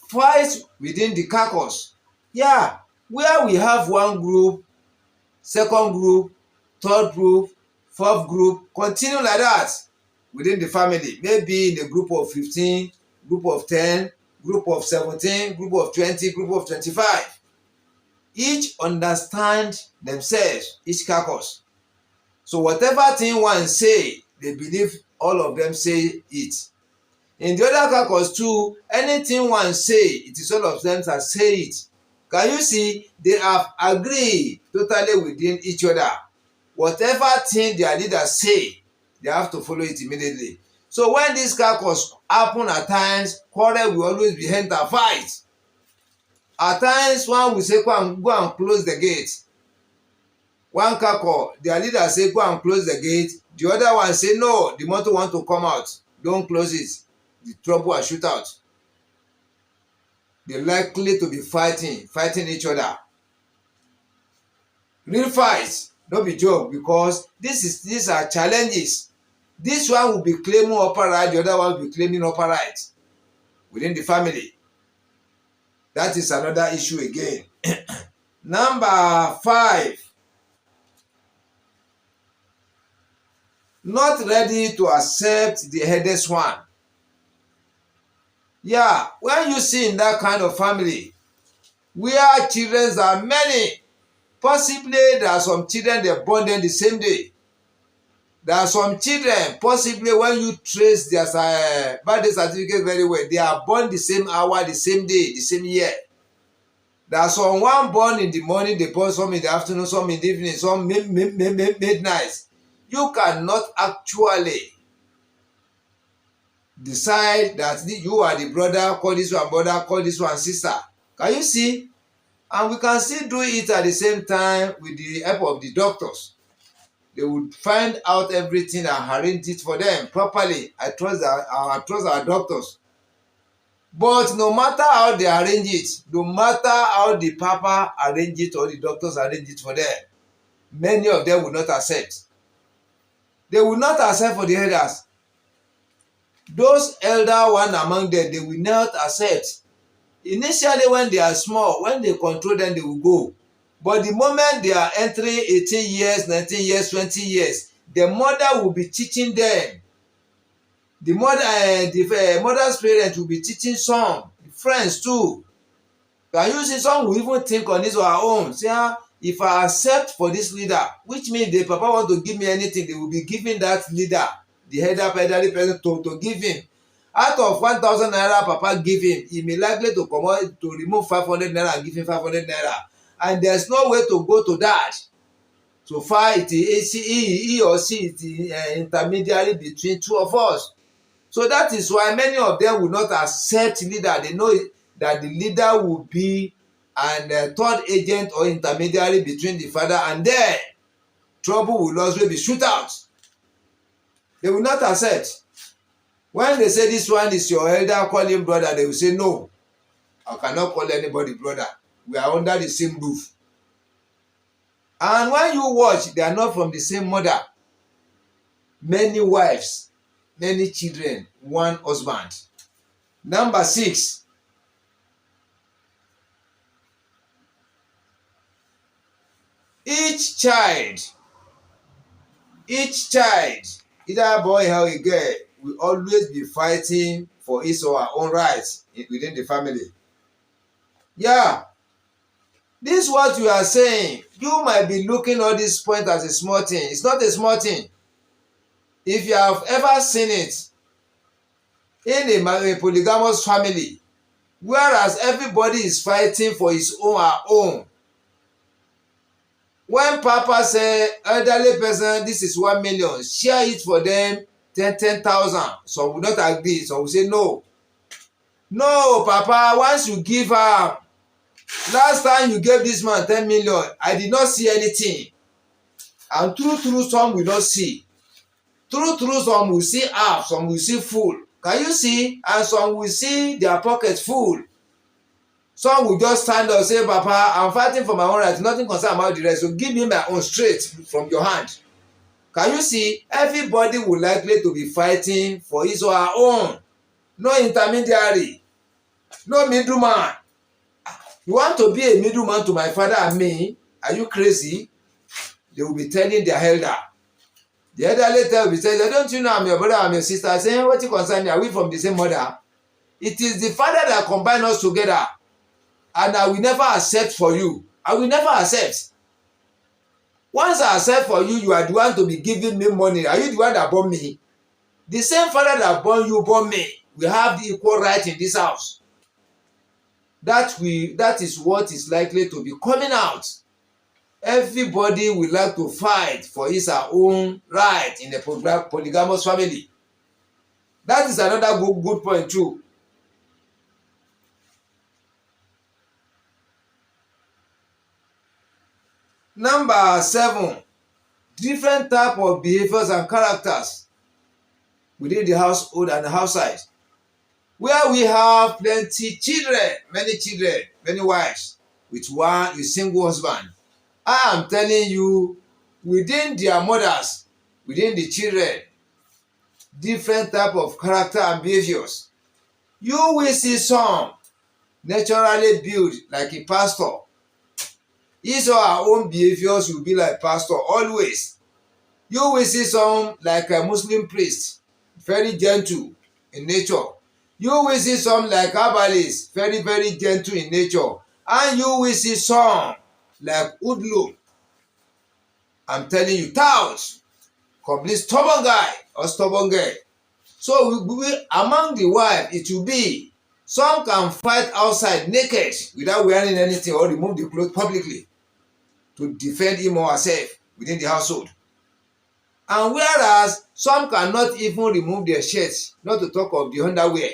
Fight within the caucus. Yeah, where we have one group, second group, third group, fourth group, continue like that within the family. Maybe in a group of 15, group of 10, group of 17, group of 20, group of 25. Each understand themselves, each caucus. So whatever thing one say, they believe all of them say it. In the other caucus too, anything one say, it is all of them that say it. Can you see? They have agreed totally within each other. Whatever thing their leaders say, they have to follow it immediately. So when this caucus happen at times, quarrel will always be enter fight. At times, one will say, go and close the gate. One caucus, their leader say, go and close the gate. The other one say, no, the motor want to come out. Don't close it. The trouble will shoot out. They're likely to be fighting each other. Real fights, don't be joke, because these are challenges. This one will be claiming upper right, the other one will be claiming upper right within the family. That is another issue again. Number 5. Not ready to accept the eldest one. Yeah, when you see in that kind of family where children are many, possibly there are some children they born them the same day. There are some children, possibly when you trace their birthday certificate very well, they are born the same hour, the same day, the same year. There are some one born in the morning, they born some in the afternoon, some in the evening, some midnight. You cannot actually decide that you are the brother, call this one brother, call this one sister. Can you see? And we can still do it at the same time with the help of the doctors. They would find out everything and arrange it for them properly. I trust our doctors. But no matter how they arrange it, no matter how the papa arrange it or the doctors arrange it for them, many of them will not accept. They will not accept for the elders. Those elder one among them, they will not accept. Initially, when they are small, when they control them, they will go. But the moment they are entering 18 years, 19 years, 20 years, the mother will be teaching them. The mother's parents will be teaching some friends too. Can you see, some will even think on his or her own. Say, if I accept for this leader, which means the papa want to give me anything, they will be giving that leader, the elderly person, to give him. Out of 1,000 naira papa give him, he may likely to come out to remove 500 naira and give him 500 naira. And there's no way to go to that. So far, he or she is the intermediary between two of us. So that is why many of them will not accept leader. They know that the leader will be an third agent or intermediary between the father and them. Trouble will also be shoot out. They will not accept. When they say this one is your elder, call him brother, they will say no. I cannot call anybody brother. We are under the same roof. And when you watch, they are not from the same mother. Many wives, many children, one husband. Number 6. Each child, either boy or a girl, will always be fighting for his or her own rights within the family. Yeah, this is what you are saying. You might be looking at this point as a small thing. It's not a small thing. If you have ever seen it in a polygamous family, whereas everybody is fighting for his own or her own. When Papa say, elderly person, this is 1 million, share it for them, 10,000. Some will not agree. Some will say no. No, Papa, once you give her, last time you gave this man 10 million, I did not see anything. And true, some will not see. True, some will see half, some will see full. Can you see? And some will see their pockets full. Some will just stand up and say, Papa, I'm fighting for my own rights. Nothing concerned about the rest. So give me my own straight from your hand. Can you see? Everybody will likely to be fighting for his or her own. No intermediary. No middleman. You want to be a middleman to my father and me? Are you crazy? They will be telling their elder. The elder later will be saying, don't you know I'm your brother, I'm your sister? I say, what you concern me? Are we from the same mother? It is the father that combined us together. And I will never accept for you. I will never accept. Once I accept for you, you are the one to be giving me money. Are you the one that born me? The same father that born you, born me. We have the equal right in this house. That is what is likely to be coming out. Everybody will like to fight for his or her own right in a polygamous family. That is another good point too. Number 7, different type of behaviors and characters within the household and the outside. Where we have plenty children, many wives, with one single husband. I am telling you, within their mothers, within the children, different type of character and behaviors. You will see some naturally built like a pastor. His or her own behaviors will be like pastor always. You will see some like a Muslim priest, very gentle in nature. You will see some like herbalists, very gentle in nature. And you will see some like hoodlum. I'm telling you, tout, complete stubborn guy or stubborn girl. So among the wife, it will be some can fight outside naked without wearing anything or remove the clothes publicly to defend him or herself within the household. And whereas some cannot even remove their shirts, not to talk of the underwear.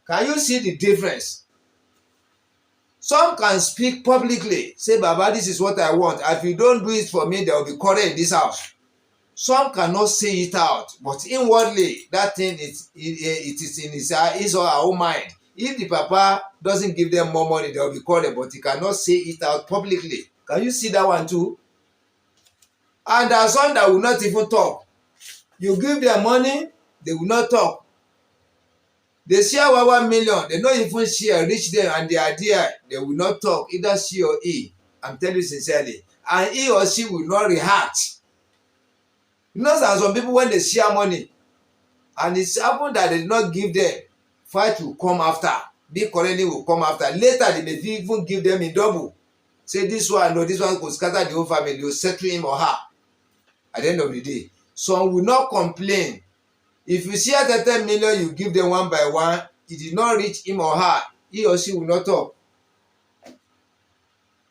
Can you see the difference? Some can speak publicly, say, Baba, this is what I want. If you don't do it for me, there will be quarrel in this house. Some cannot say it out, but inwardly, that thing it is in his or her own mind. If the papa doesn't give them more money, there will be quarrel, but he cannot say it out publicly. Can you see that one too? And there are some that will not even talk. You give them money, they will not talk. They share 1 million, they don't even share, reach them and they are there, they will not talk, either she or he. I'm telling you sincerely. And he or she will not react. You know, there are some people when they share money, and it's happened that they did not give them, fight will come after, big quarreling will come after. Later, they may even give them in double. Say this one, no, this one could scatter the whole family, you settle him or her. At the end of the day, some will not complain. If you share 10 million, you give them one by one, it did not reach him or her, he or she will not talk.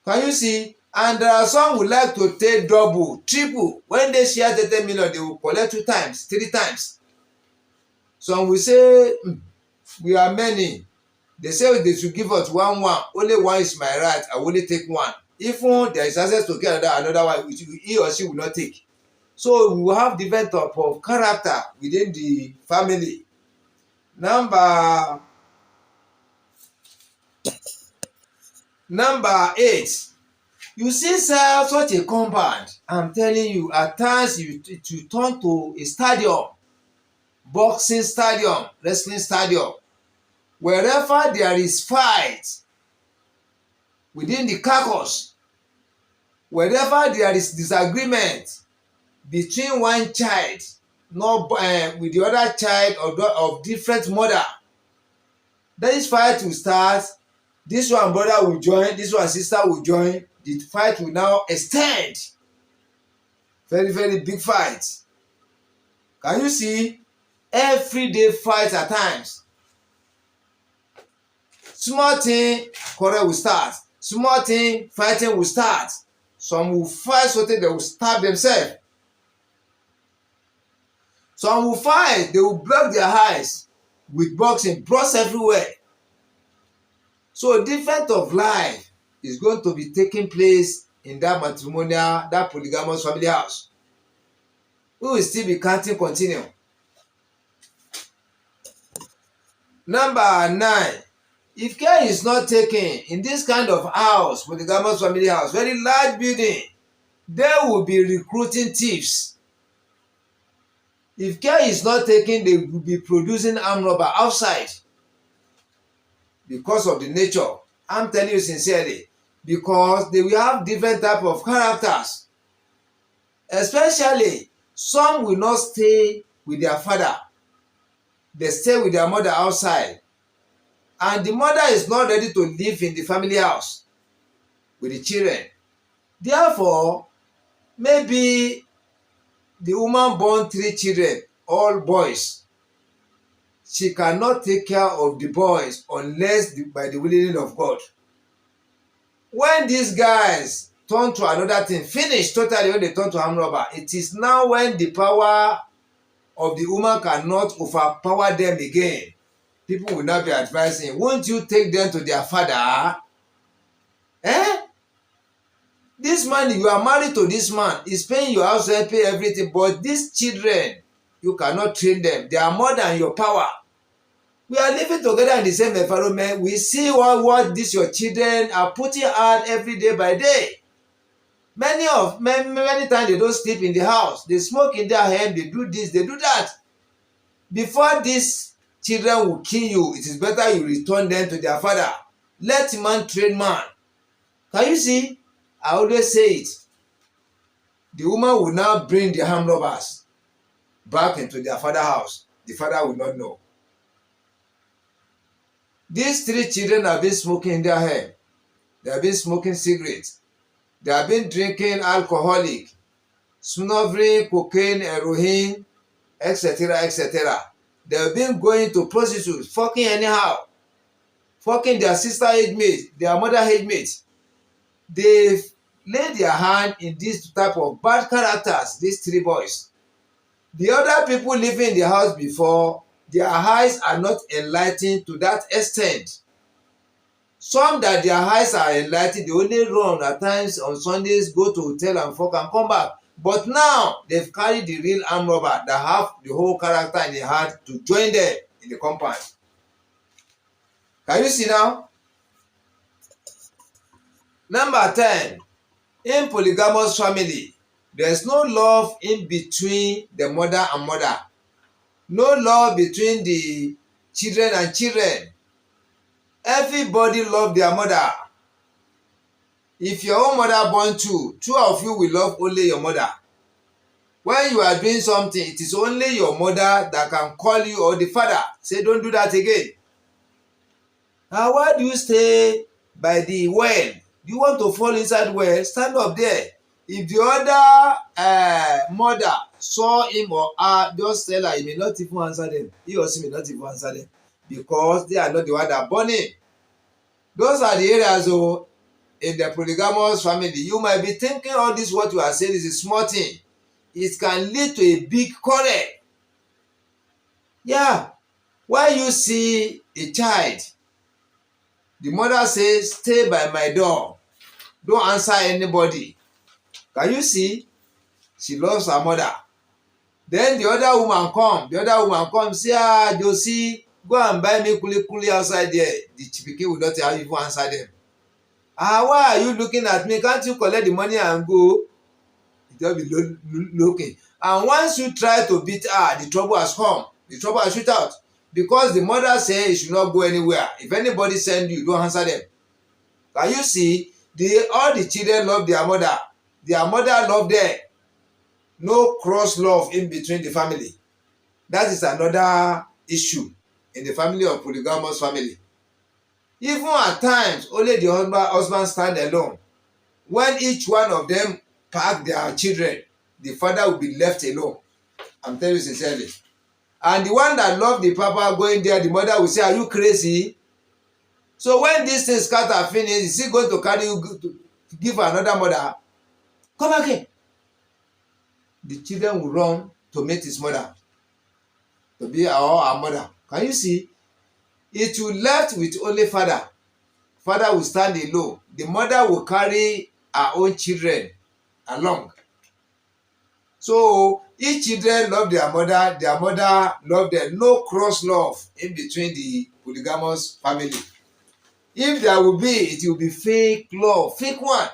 Can you see? And there are some who like to take double, triple. When they share 10 million, they will collect 2 times, 3 times. Some will say, we are many. They say they should give us one. Only one is my right. I will only take one. If there is access to get another one, he or she will not take. So we will have different type of character within the family. Number 8. You see, sir, such a compound, I'm telling you, at times it will turn to a stadium, boxing stadium, wrestling stadium. Wherever there is fight within the caucus, wherever there is disagreement between one child with the other child of different mother, this fight will start. This one brother will join, this one sister will join. The fight will now extend. Very, very big fight. Can you see? Everyday fight at times. Small thing, quarrel will start. Small thing, fighting will start. Some will fight so that they will stab themselves. Some will fight, they will block their eyes with boxing, blood everywhere. So different of life is going to be taking place in that matrimonial, that polygamous family house. We will still be counting continue. Number 9. If care is not taken in this kind of house, polygamous family house, very large building, they will be recruiting thieves. If care is not taken, they will be producing armed robber outside. Because of the nature, I'm telling you sincerely, because they will have different type of characters. Especially, some will not stay with their father. They stay with their mother outside. And the mother is not ready to live in the family house with the children. Therefore, maybe the woman born 3 children, all boys. She cannot take care of the boys unless by the willing of God. When these guys turn to another thing, finish totally when they turn to armed robber, it is now when the power of the woman cannot overpower them again. People will not be advising, won't you take them to their father? This man, you are married to this man, he's paying your house rent, pay everything, but these children, you cannot train them. They are more than your power. We are living together in the same environment. We see what these your children are putting out every day by day. Many times they don't sleep in the house. They smoke in their hand. They do this, they do that. Before these children will kill you, it is better you return them to their father. Let man train man. Can you see? I always say it. The woman will now bring the armed robbers back into their father's house. The father will not know. These 3 children have been smoking in their hair. They have been smoking cigarettes. They have been drinking alcoholic, snuffing, cocaine, heroin, etc., etc. They have been going to prostitutes, fucking anyhow, fucking their sister age mate, their mother age mate. They laid their hand in this type of bad characters, these 3 boys. The other people living in the house before, their eyes are not enlightened to that extent. Some that their eyes are enlightened, they only run at times on Sundays, go to hotel and fuck and come back. But now, they've carried the real armed robber that have the whole character in their heart to join them in the compound. Can you see now? Number 10. In polygamous family, there is no love in between the mother and mother. No love between the children and children. Everybody love their mother. If your own mother born 2 of you will love only your mother. When you are doing something, it is only your mother that can call you or the father. Say, don't do that again. Now, why do you stay by the well? Do you want to fall inside well? Stand up there. If the other mother saw him or her, just tell her, he may not even answer them. He or she may not even answer them. Because they are not the one that born him. Those are the areas in the polygamous family. You might be thinking all this, what you are saying is a small thing. It can lead to a big quarrel. Yeah, When you see a child, the mother says, stay by my door, don't answer anybody. Can you see? She loves her mother. Then the other woman come, say, Josie, go and buy me kuli outside there. The pikin will not even answer them. Why are you looking at me? Can't you collect the money and go? He just be looking. And once you try to beat her, the trouble has come. The trouble has shoot out. Because the mother says you should not go anywhere. If anybody send you, don't answer them. Can you see? All the children love their mother. Their mother love them. No cross love in between the family. That is another issue in the family of polygamous family. Even at times, only the husband stand alone. When each one of them pack their children, the father will be left alone. I'm telling you sincerely. And the one that love the papa going there, the mother will say, are you crazy? So when this thing scatter finish, is he going to carry you to give another mother? Come again. The children will run to meet his mother, to be our mother. Can you see? It will left with only father. Father will stand alone. The mother will carry her own children along. So each children love their mother love them. No cross love in between the polygamous family. If there will be, it will be fake love, fake one.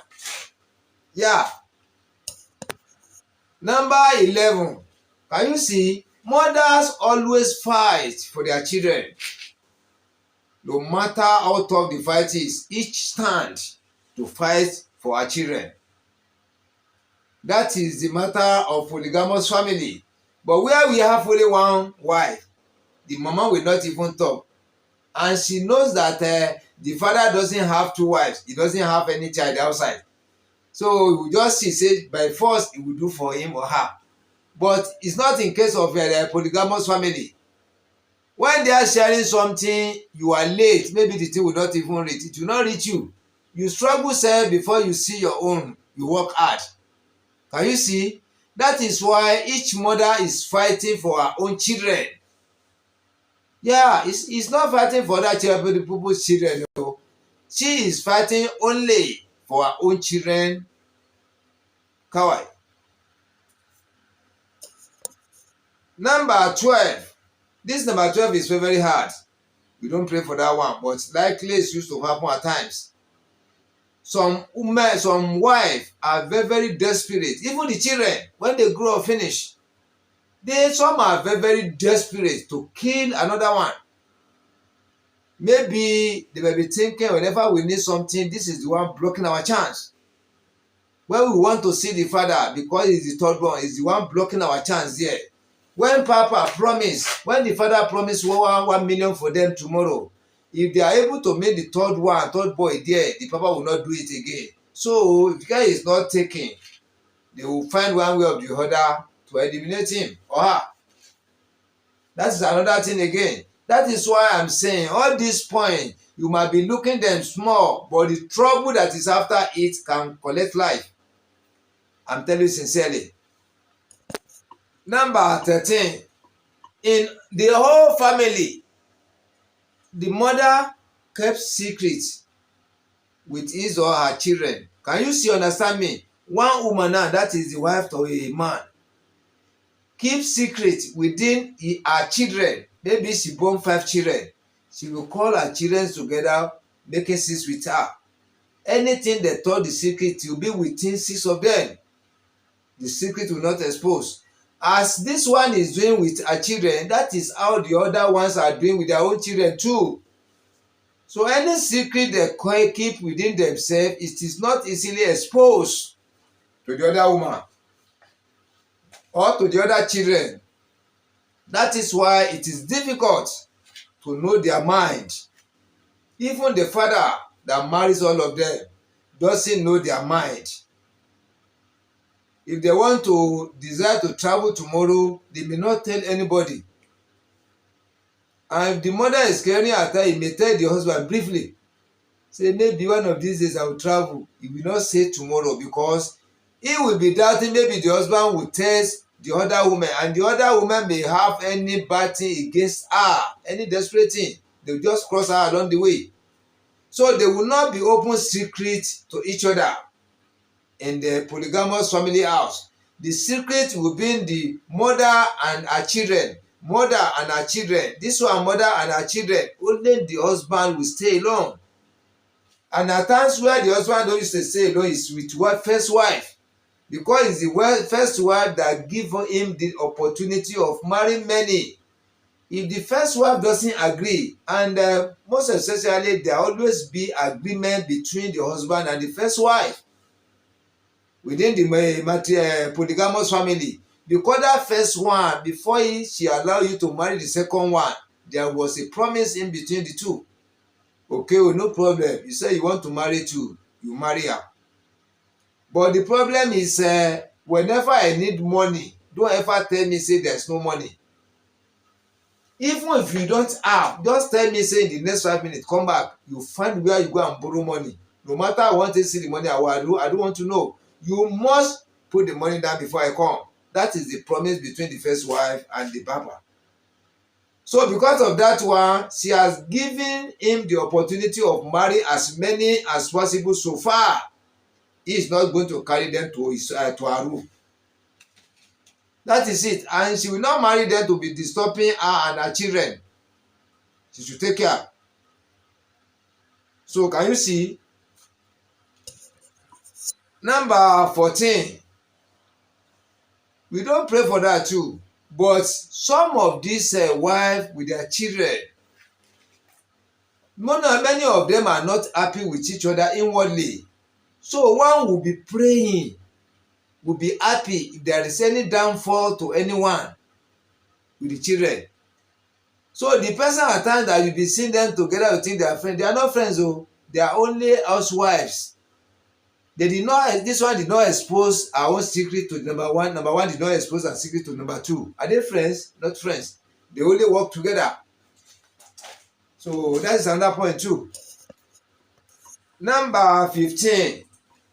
Yeah. Number 11. Can you see? Mothers always fight for their children. No matter how tough the fight is, each stand to fight for our children. That is the matter of polygamous family. But where we have only one wife, the mama will not even talk. And she knows that the father doesn't have two wives. He doesn't have any child outside. So he will just say by force he will do for him or her. But it's not in case of a polygamous family. When they are sharing something, you are late. Maybe the thing will not even reach. It will not reach you. You struggle self before you see your own. You work hard. Can you see? That is why each mother is fighting for her own children. Yeah, it's not fighting for that people's children. No. She is fighting only for her own children. Kawaii. Number 12. This number 12 is very, very hard. We don't pray for that one, but likely it's used to happen at times. Some women, some wives are very, very desperate. Even the children, when they grow up, finish, some are very, very desperate to kill another one. Maybe they may be thinking whenever we need something, this is the one blocking our chance. When we want to see the father, because he's the third one, he's the one blocking our chance there. When Papa promised, when the father promised 1 million for them tomorrow, if they are able to make the third boy there, the Papa will not do it again. So if the guy is not taking, they will find one way or the other to eliminate him or her. That is another thing again. That is why I'm saying all this point, you might be looking them small, but the trouble that is after it can collect life. I'm telling you sincerely. Number 13. In the whole family, the mother kept secrets with his or her children. Can you see, understand me? One woman now, that is the wife of a man, keep secret within her children. Maybe she born 5 children. She will call her children together, making 6 with her. Anything they told the secret will be within 6 of them. The secret will not expose. As this one is doing with her children, that is how the other ones are doing with their own children too. So any secret they keep within themselves, it is not easily exposed to the other woman or to the other children. That is why it is difficult to know their mind. Even the father that marries all of them doesn't know their mind. If they want to desire to travel tomorrow, they may not tell anybody. And if the mother is caring at her, he may tell the husband briefly. Say, maybe one of these days I will travel. He will not say tomorrow because he will be doubting. Maybe the husband will test the other woman, and the other woman may have any bad thing against her, any desperate thing, they will just cross her along the way. So they will not be open secret to each other in the polygamous family house. The secret will be in the mother and her children. Mother and her children. This one, mother and her children. Only the husband will stay alone. And at times where the husband don't used to stay alone is with what first wife. Because it's the first wife that give him the opportunity of marrying many. If the first wife doesn't agree, and most especially there always be agreement between the husband and the first wife within the polygamous family, because that first one, before she allow you to marry the second one, there was a promise in between the two. Okay, well, no problem. You say you want to marry two, you marry her. But the problem is, whenever I need money, don't ever tell me say there's no money. Even if you don't have, just tell me say in the next 5 minutes, come back, you find where you go and borrow money. No matter I want to see the money, I don't want to know. You must put the money down before I come. That is the promise between the first wife and the papa. So because of that one, she has given him the opportunity of marrying as many as possible so far. He is not going to carry them to her room. That is it. And she will not marry them to be disturbing her and her children. She should take care. So can you see? Number 14. We don't pray for that too. But some of these wives with their children, many of them are not happy with each other inwardly. So one will be praying, will be happy if there is any downfall to anyone with the children. So the person at times that you be seeing them together, you think they are friends. They are not friends, oh. They are only housewives. This one did not expose our own secret to number one. Number one did not expose our secret to number two. Are they friends? Not friends. They only work together. So that is another point too. Number 15.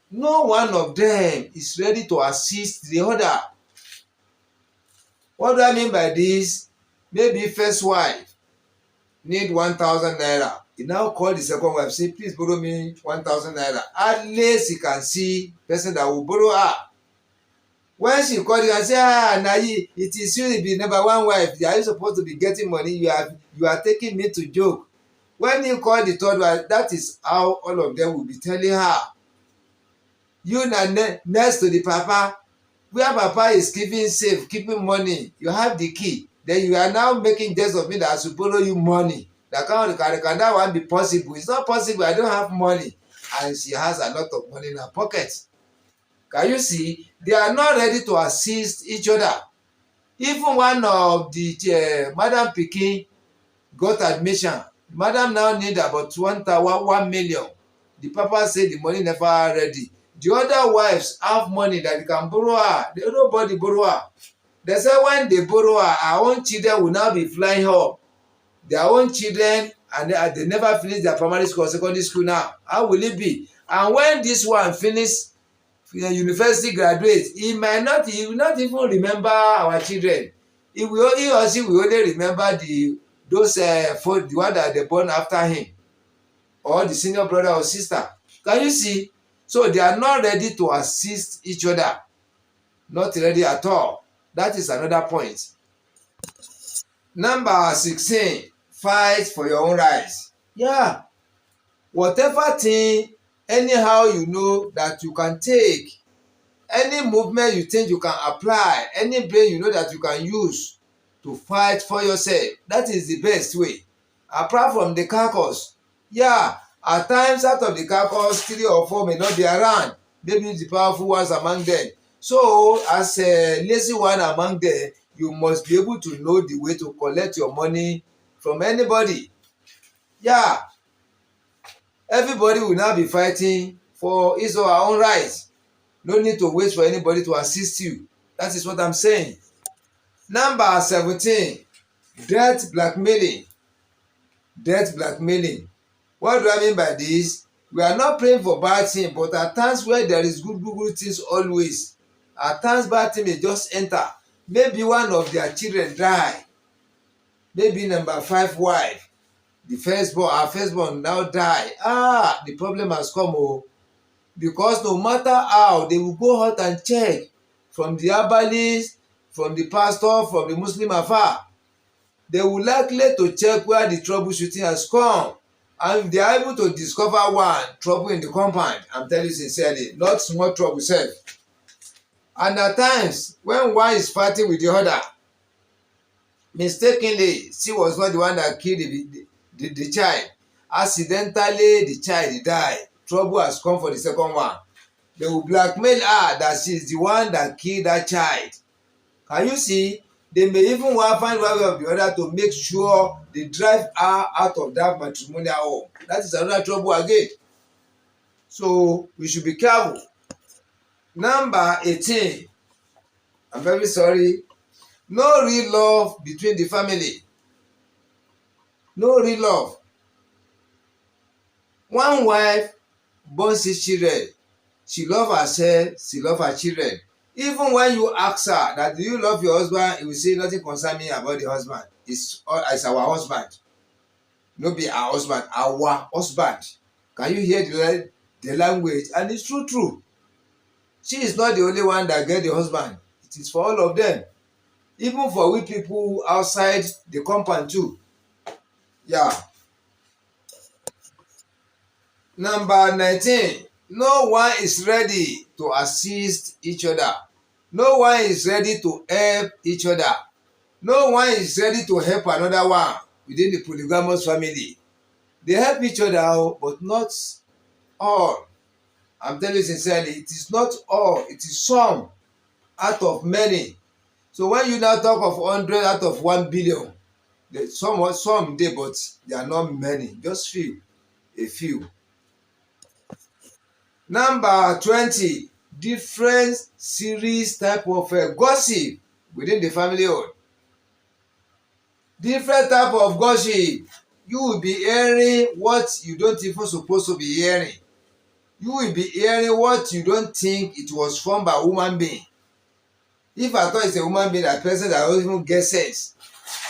No one of them is ready to assist the other. What do I mean by this? Maybe first wife need 1,000 naira. He now call the second wife, say, please borrow me 1,000 naira. At least he can see person that will borrow her. When she call you and say, Nayi, it is you be number one wife. Are you supposed to be getting money? You are taking me to joke. When you call the third wife, that is how all of them will be telling her. You na next to the papa, where papa is keeping safe, keeping money, you have the key. Then you are now making jest of me that I should borrow you money. Can that one be possible? It's not possible. I don't have money. And she has a lot of money in her pocket. Can you see? They are not ready to assist each other. Even one of the Madam Pikin got admission. Madam now need about 1 million. The papa said the money never ready. The other wives have money that they can borrow her. Nobody borrow her. They say when they borrow her, our own children will now be flying up. Their own children, and they never finish their primary school or secondary school now. How will it be? And when this one finish university graduate, he will not even remember our children. He or she will only remember the one that they born after him, or the senior brother or sister. Can you see? So they are not ready to assist each other. Not ready at all. That is another point. Number 16. Fight for your own rights. Yeah. Whatever thing, anyhow you know that you can take, any movement you think you can apply, any brain you know that you can use to fight for yourself, that is the best way. Apart from the caucus, yeah, at times out of the caucus, 3 or 4 may not be around. Maybe the powerful ones among them. So as a lazy one among them, you must be able to know the way to collect your money from anybody. Yeah. Everybody will now be fighting for his or her own rights. No need to wait for anybody to assist you. That is what I'm saying. Number 17. Debt blackmailing. Debt blackmailing. What do I mean by this? We are not praying for bad things, but at times where there is good things always, at times bad things may just enter. maybe one of their children die, maybe number 5 wife, the firstborn, our firstborn now die. The problem has come. Because no matter how, they will go out and check from the herbalist, from the pastor, from the Muslim afar. They will likely to check where the troubleshooting has come. And if they are able to discover one trouble in the compound, I'm telling you sincerely, not small trouble sef. And at times, when one is fighting with the other, mistakenly, she was not the one that killed the child. Accidentally, the child died. Trouble has come for the second one. They will blackmail her that she is the one that killed that child. Can you see? They may even want to find one way or the other to make sure they drive her out of that matrimonial home. That is another trouble again. So we should be careful. Number 18. I'm very sorry. No real love between the family. No real love. One wife born 6 children. She love herself, she love her children. Even when you ask her that do you love your husband, he will say nothing concern me about the husband. It's our husband. No be our husband, our husband. Can you hear the language? And it's true. She is not the only one that get the husband. It is for all of them. Even for we people outside the compound too. Yeah. Number 19. No one is ready to assist each other. No one is ready to help each other. No one is ready to help another one within the polygamous family. They help each other, but not all. I'm telling you sincerely, it is not all. It is some out of many. So when you now talk of 100 out of 1 billion, some dey, but they are not many. Just few, a few. Number 20, different series type of gossip within the family own. Different type of gossip. You will be hearing what you don't even supposed to be hearing. You will be hearing what you don't think it was formed by a human being. If I thought it's a human being, that person that doesn't even get sense.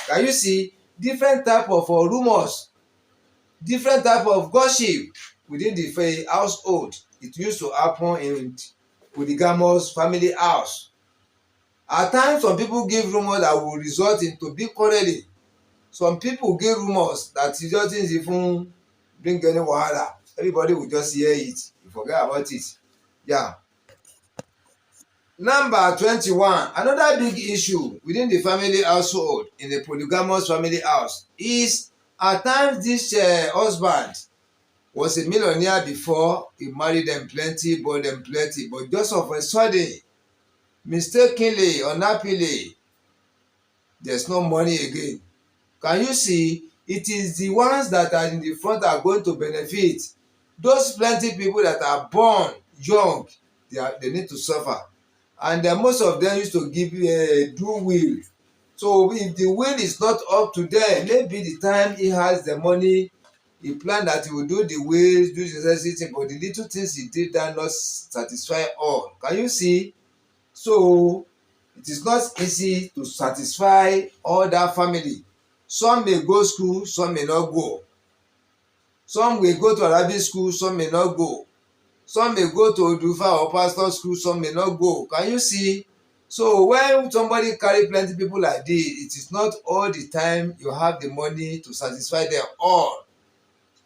Can you see? Different type of rumors, different type of gossip within the household. It used to happen in polygamous family house. At times, some people give rumors that will result into big quarreling. Some people give rumors that it doesn't even bring any wahala. Everybody will just hear it. You forget about it. Yeah. Number 21. Another big issue within the family household in the polygamous family house is at times this husband was a millionaire before. He married them plenty, bought them plenty, but just of a sudden, mistakenly, unhappily, there's no money again. Can you see? It is the ones that are in the front are going to benefit. Those plenty people that are born young, they need to suffer. And most of them used to give do will. So if the will is not up to them, maybe the time he has the money, he planned that he will do the will, do the necessary, but the little things he did that not satisfy all. Can you see? So it is not easy to satisfy all that family. Some may go school, some may not go. Some will go to Arabic school, some may not go. Some may go to Odufa or pastor school, some may not go. Can you see? So when somebody carry plenty people like this, it is not all the time you have the money to satisfy them all.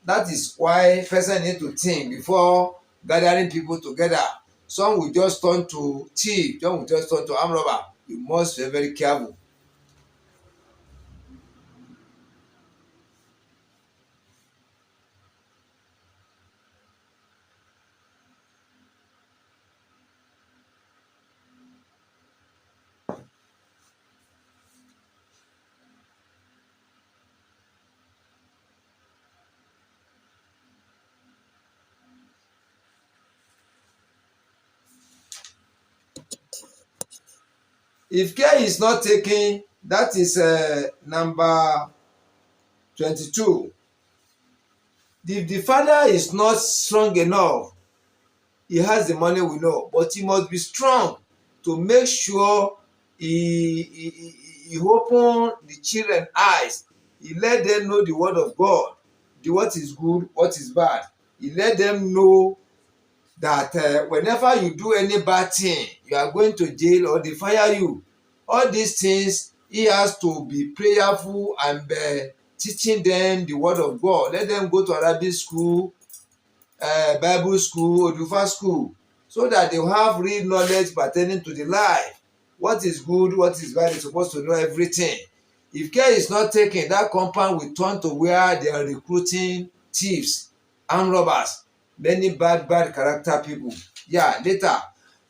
That is why person need to think before gathering people together. Some will just turn to thief, some will just turn to armed robber. You must be very careful. If care is not taken, that is number 22. If the father is not strong enough, he has the money we know, but he must be strong to make sure He open the children eyes. He let them know the word of God, what is good, what is bad. He let them know that whenever you do any bad thing, you are going to jail or they fire you. All these things, he has to be prayerful and teaching them the word of God. Let them go to Arabic school, Bible school, Odufa school, so that they will have real knowledge pertaining to the life. What is good, what is bad, they're supposed to know everything. If care is not taken, that compound will turn to where they are recruiting thieves, armed robbers, many bad character people. Yeah, later.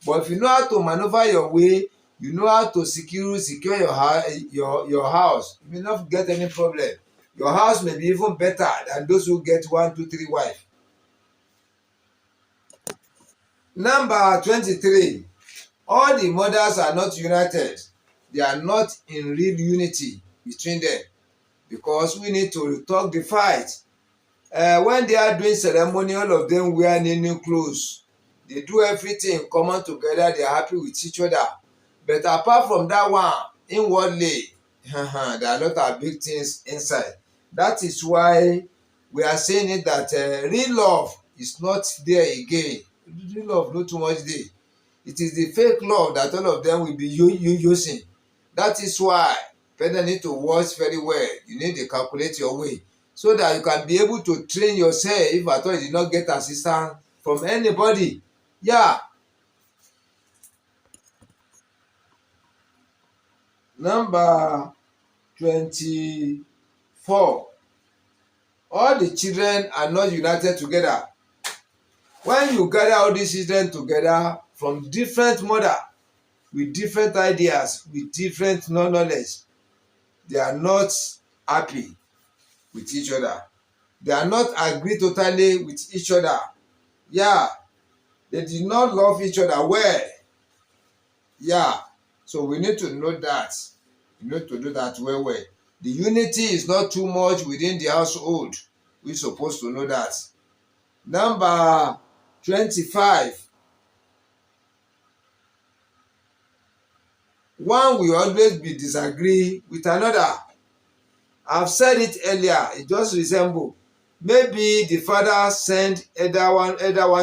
But if you know how to maneuver your way, you know how to secure your house, you may not get any problem. Your house may be even better than those who get 1, 2, 3 wives. Number 23. All the mothers are not united. They are not in real unity between them, because we need to talk the fight. When they are doing ceremony, all of them wear new clothes. They do everything in common together. They are happy with each other. But apart from that one, inwardly, there are a lot of big things inside. That is why we are saying it that real love is not there again. Real love not too much there. It is the fake love that all of them will be using. That is why parents need to watch very well. You need to calculate your way, so that you can be able to train yourself if at all you did not get assistance from anybody. Yeah. Number 24. All the children are not united together. When you gather all these children together from different mother, with different ideas, with different knowledge, they are not happy with each other. They are not agree totally with each other. Yeah, they did not love each other well. Yeah, so we need to know that. We need to do that well. The unity is not too much within the household. We're supposed to know that. Number 25. One will always be disagree with another. I've said it earlier, it just resemble. Maybe the father send either one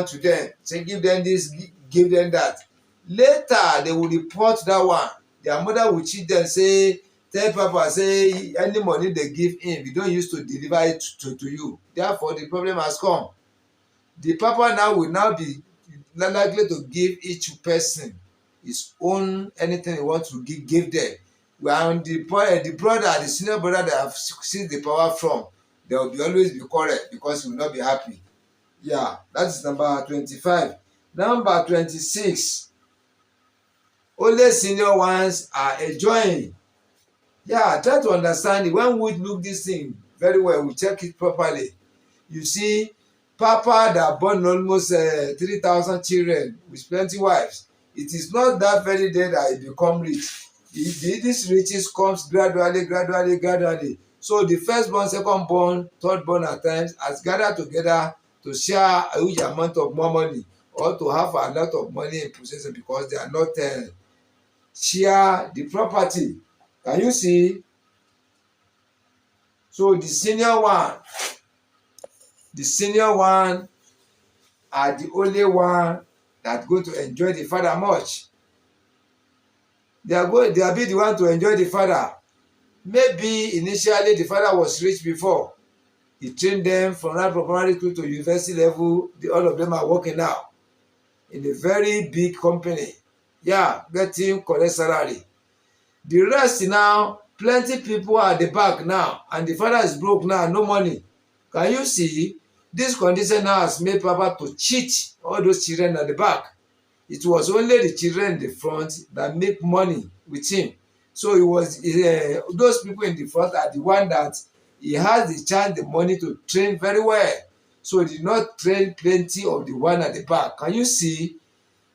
to them, say give them this, give them that. Later they will report that one. Their mother will cheat them, say, tell papa, say any money they give him, we don't use to deliver it to you. Therefore the problem has come. The papa now will now be likely to give each person his own anything he wants to give them. And the brother, the senior brother that have seized the power from, they will always be correct, because he will not be happy. Yeah, that is number 25. Number 26. Only senior ones are enjoying. Yeah, try to understand it. When we look this thing very well, we check it properly. You see, papa that born almost 3,000 children with plenty wives, it is not that very day that he become rich. This riches comes gradually. So the firstborn, secondborn, thirdborn at times has gathered together to share a huge amount of more money, or to have a lot of money in possession, because they are not share the property. Can you see? So the senior one are the only one that going to enjoy the father much. They are be the one to enjoy the father. Maybe initially the father was rich before. He trained them from that primary school to university level. All of them are working now in a very big company. Yeah, getting correct salary. The rest now, plenty people are at the back now, and the father is broke now, no money. Can you see? This condition now has made papa to cheat all those children at the back. It was only the children in the front that make money with him. So it was those people in the front are the one that he has the chance, the money to train very well. So he did not train plenty of the one at the back. Can you see?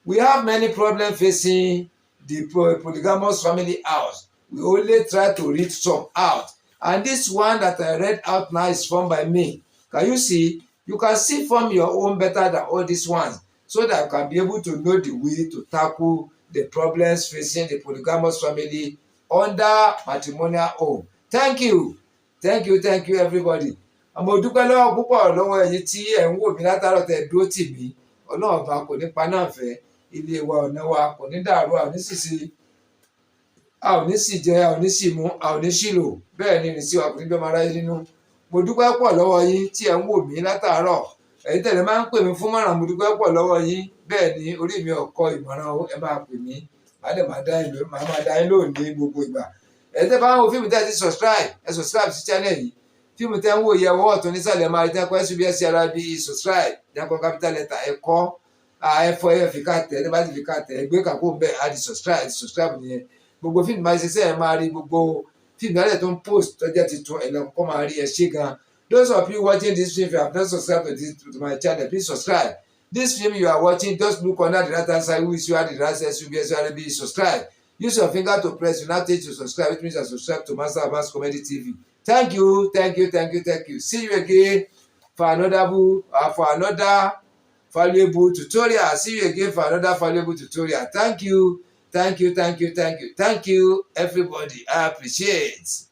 We have many problems facing the polygamous family house. We only try to read some out. And this one that I read out now is formed by me. Can you see? You can see form your own better than all these ones, so that you can be able to know the way to tackle the problems facing the polygamous family under matrimonial home. Thank you everybody. Àmọ́ dúpẹ́ lọ́wọ́ púpọ̀ lọ́wọ́ ẹ̀yin tí ẹ̀ ń wò mí látàárọ̀ tẹ́ dúró tì mí. Ọlọ́run ọba kò ní pa náà fẹ́, ilé wa ọ̀nà wa kò ní dàrú, a ò ní ṣìṣe, a ò ní sì jẹ, a ò ní sì mú, a ò ní sì lò, bẹ́ẹ̀ ni ìrìnsí wa kò ní gbọ́mọ aráyé nínú. Mo dúpẹ́ pọ̀ lọ́wọ́ yín tí ẹ̀ ń wò mí látàárọ̀. Ẹ̀yin tẹ̀lé máa ń pè mí fún mọ̀ràn, mo dúpẹ́ pọ̀ lọ́wọ́ yín. Bẹ́ẹ̀ ni orí mi ò kọ ìmọ̀ràn o, ẹ máa pè mí, máa dá yín lóhùn ní gbogbo ìgbà. Ẹ̀yin tẹ́ bá ń wo fíìmù tẹ́ ti subscribe, ẹ subscribe sí channel yìí. Fíìmù tẹ́ ń wò yẹ ọwọ́ ọ̀tún nísàlẹ̀ máa rí tẹ́kọ̀ SBS Arabic subscribe dákọ̀ capital letter ẹ̀kọ́ ẹ̀fọ́ ẹ̀ fi ká tẹ̀ ẹ̀ bá ti fi ká tẹ̀ ẹ̀ gbé kàkó ń bẹ̀ á di subscribe nìyẹn. Gbogbo fíìmù máa ṣe sẹ́ ẹ̀ máa rí gbogbo fíìmù alẹ́ tó ń post tọ́jà titun ẹ̀ lọ́kọ́ máa rí ẹ̀ ṣe gan. Those of you watching this film, if you have not subscribed to my channel, please subscribe. This film you are watching, just look under the right hand side, which you are the right side, SBS Arabic, subscribe. Use your finger to press, you now take to subscribe, which means I subscribe to Master Abbas Comedy TV. Thank you. See you again for another valuable tutorial. See you again for another valuable tutorial. Thank you, everybody. I appreciate it.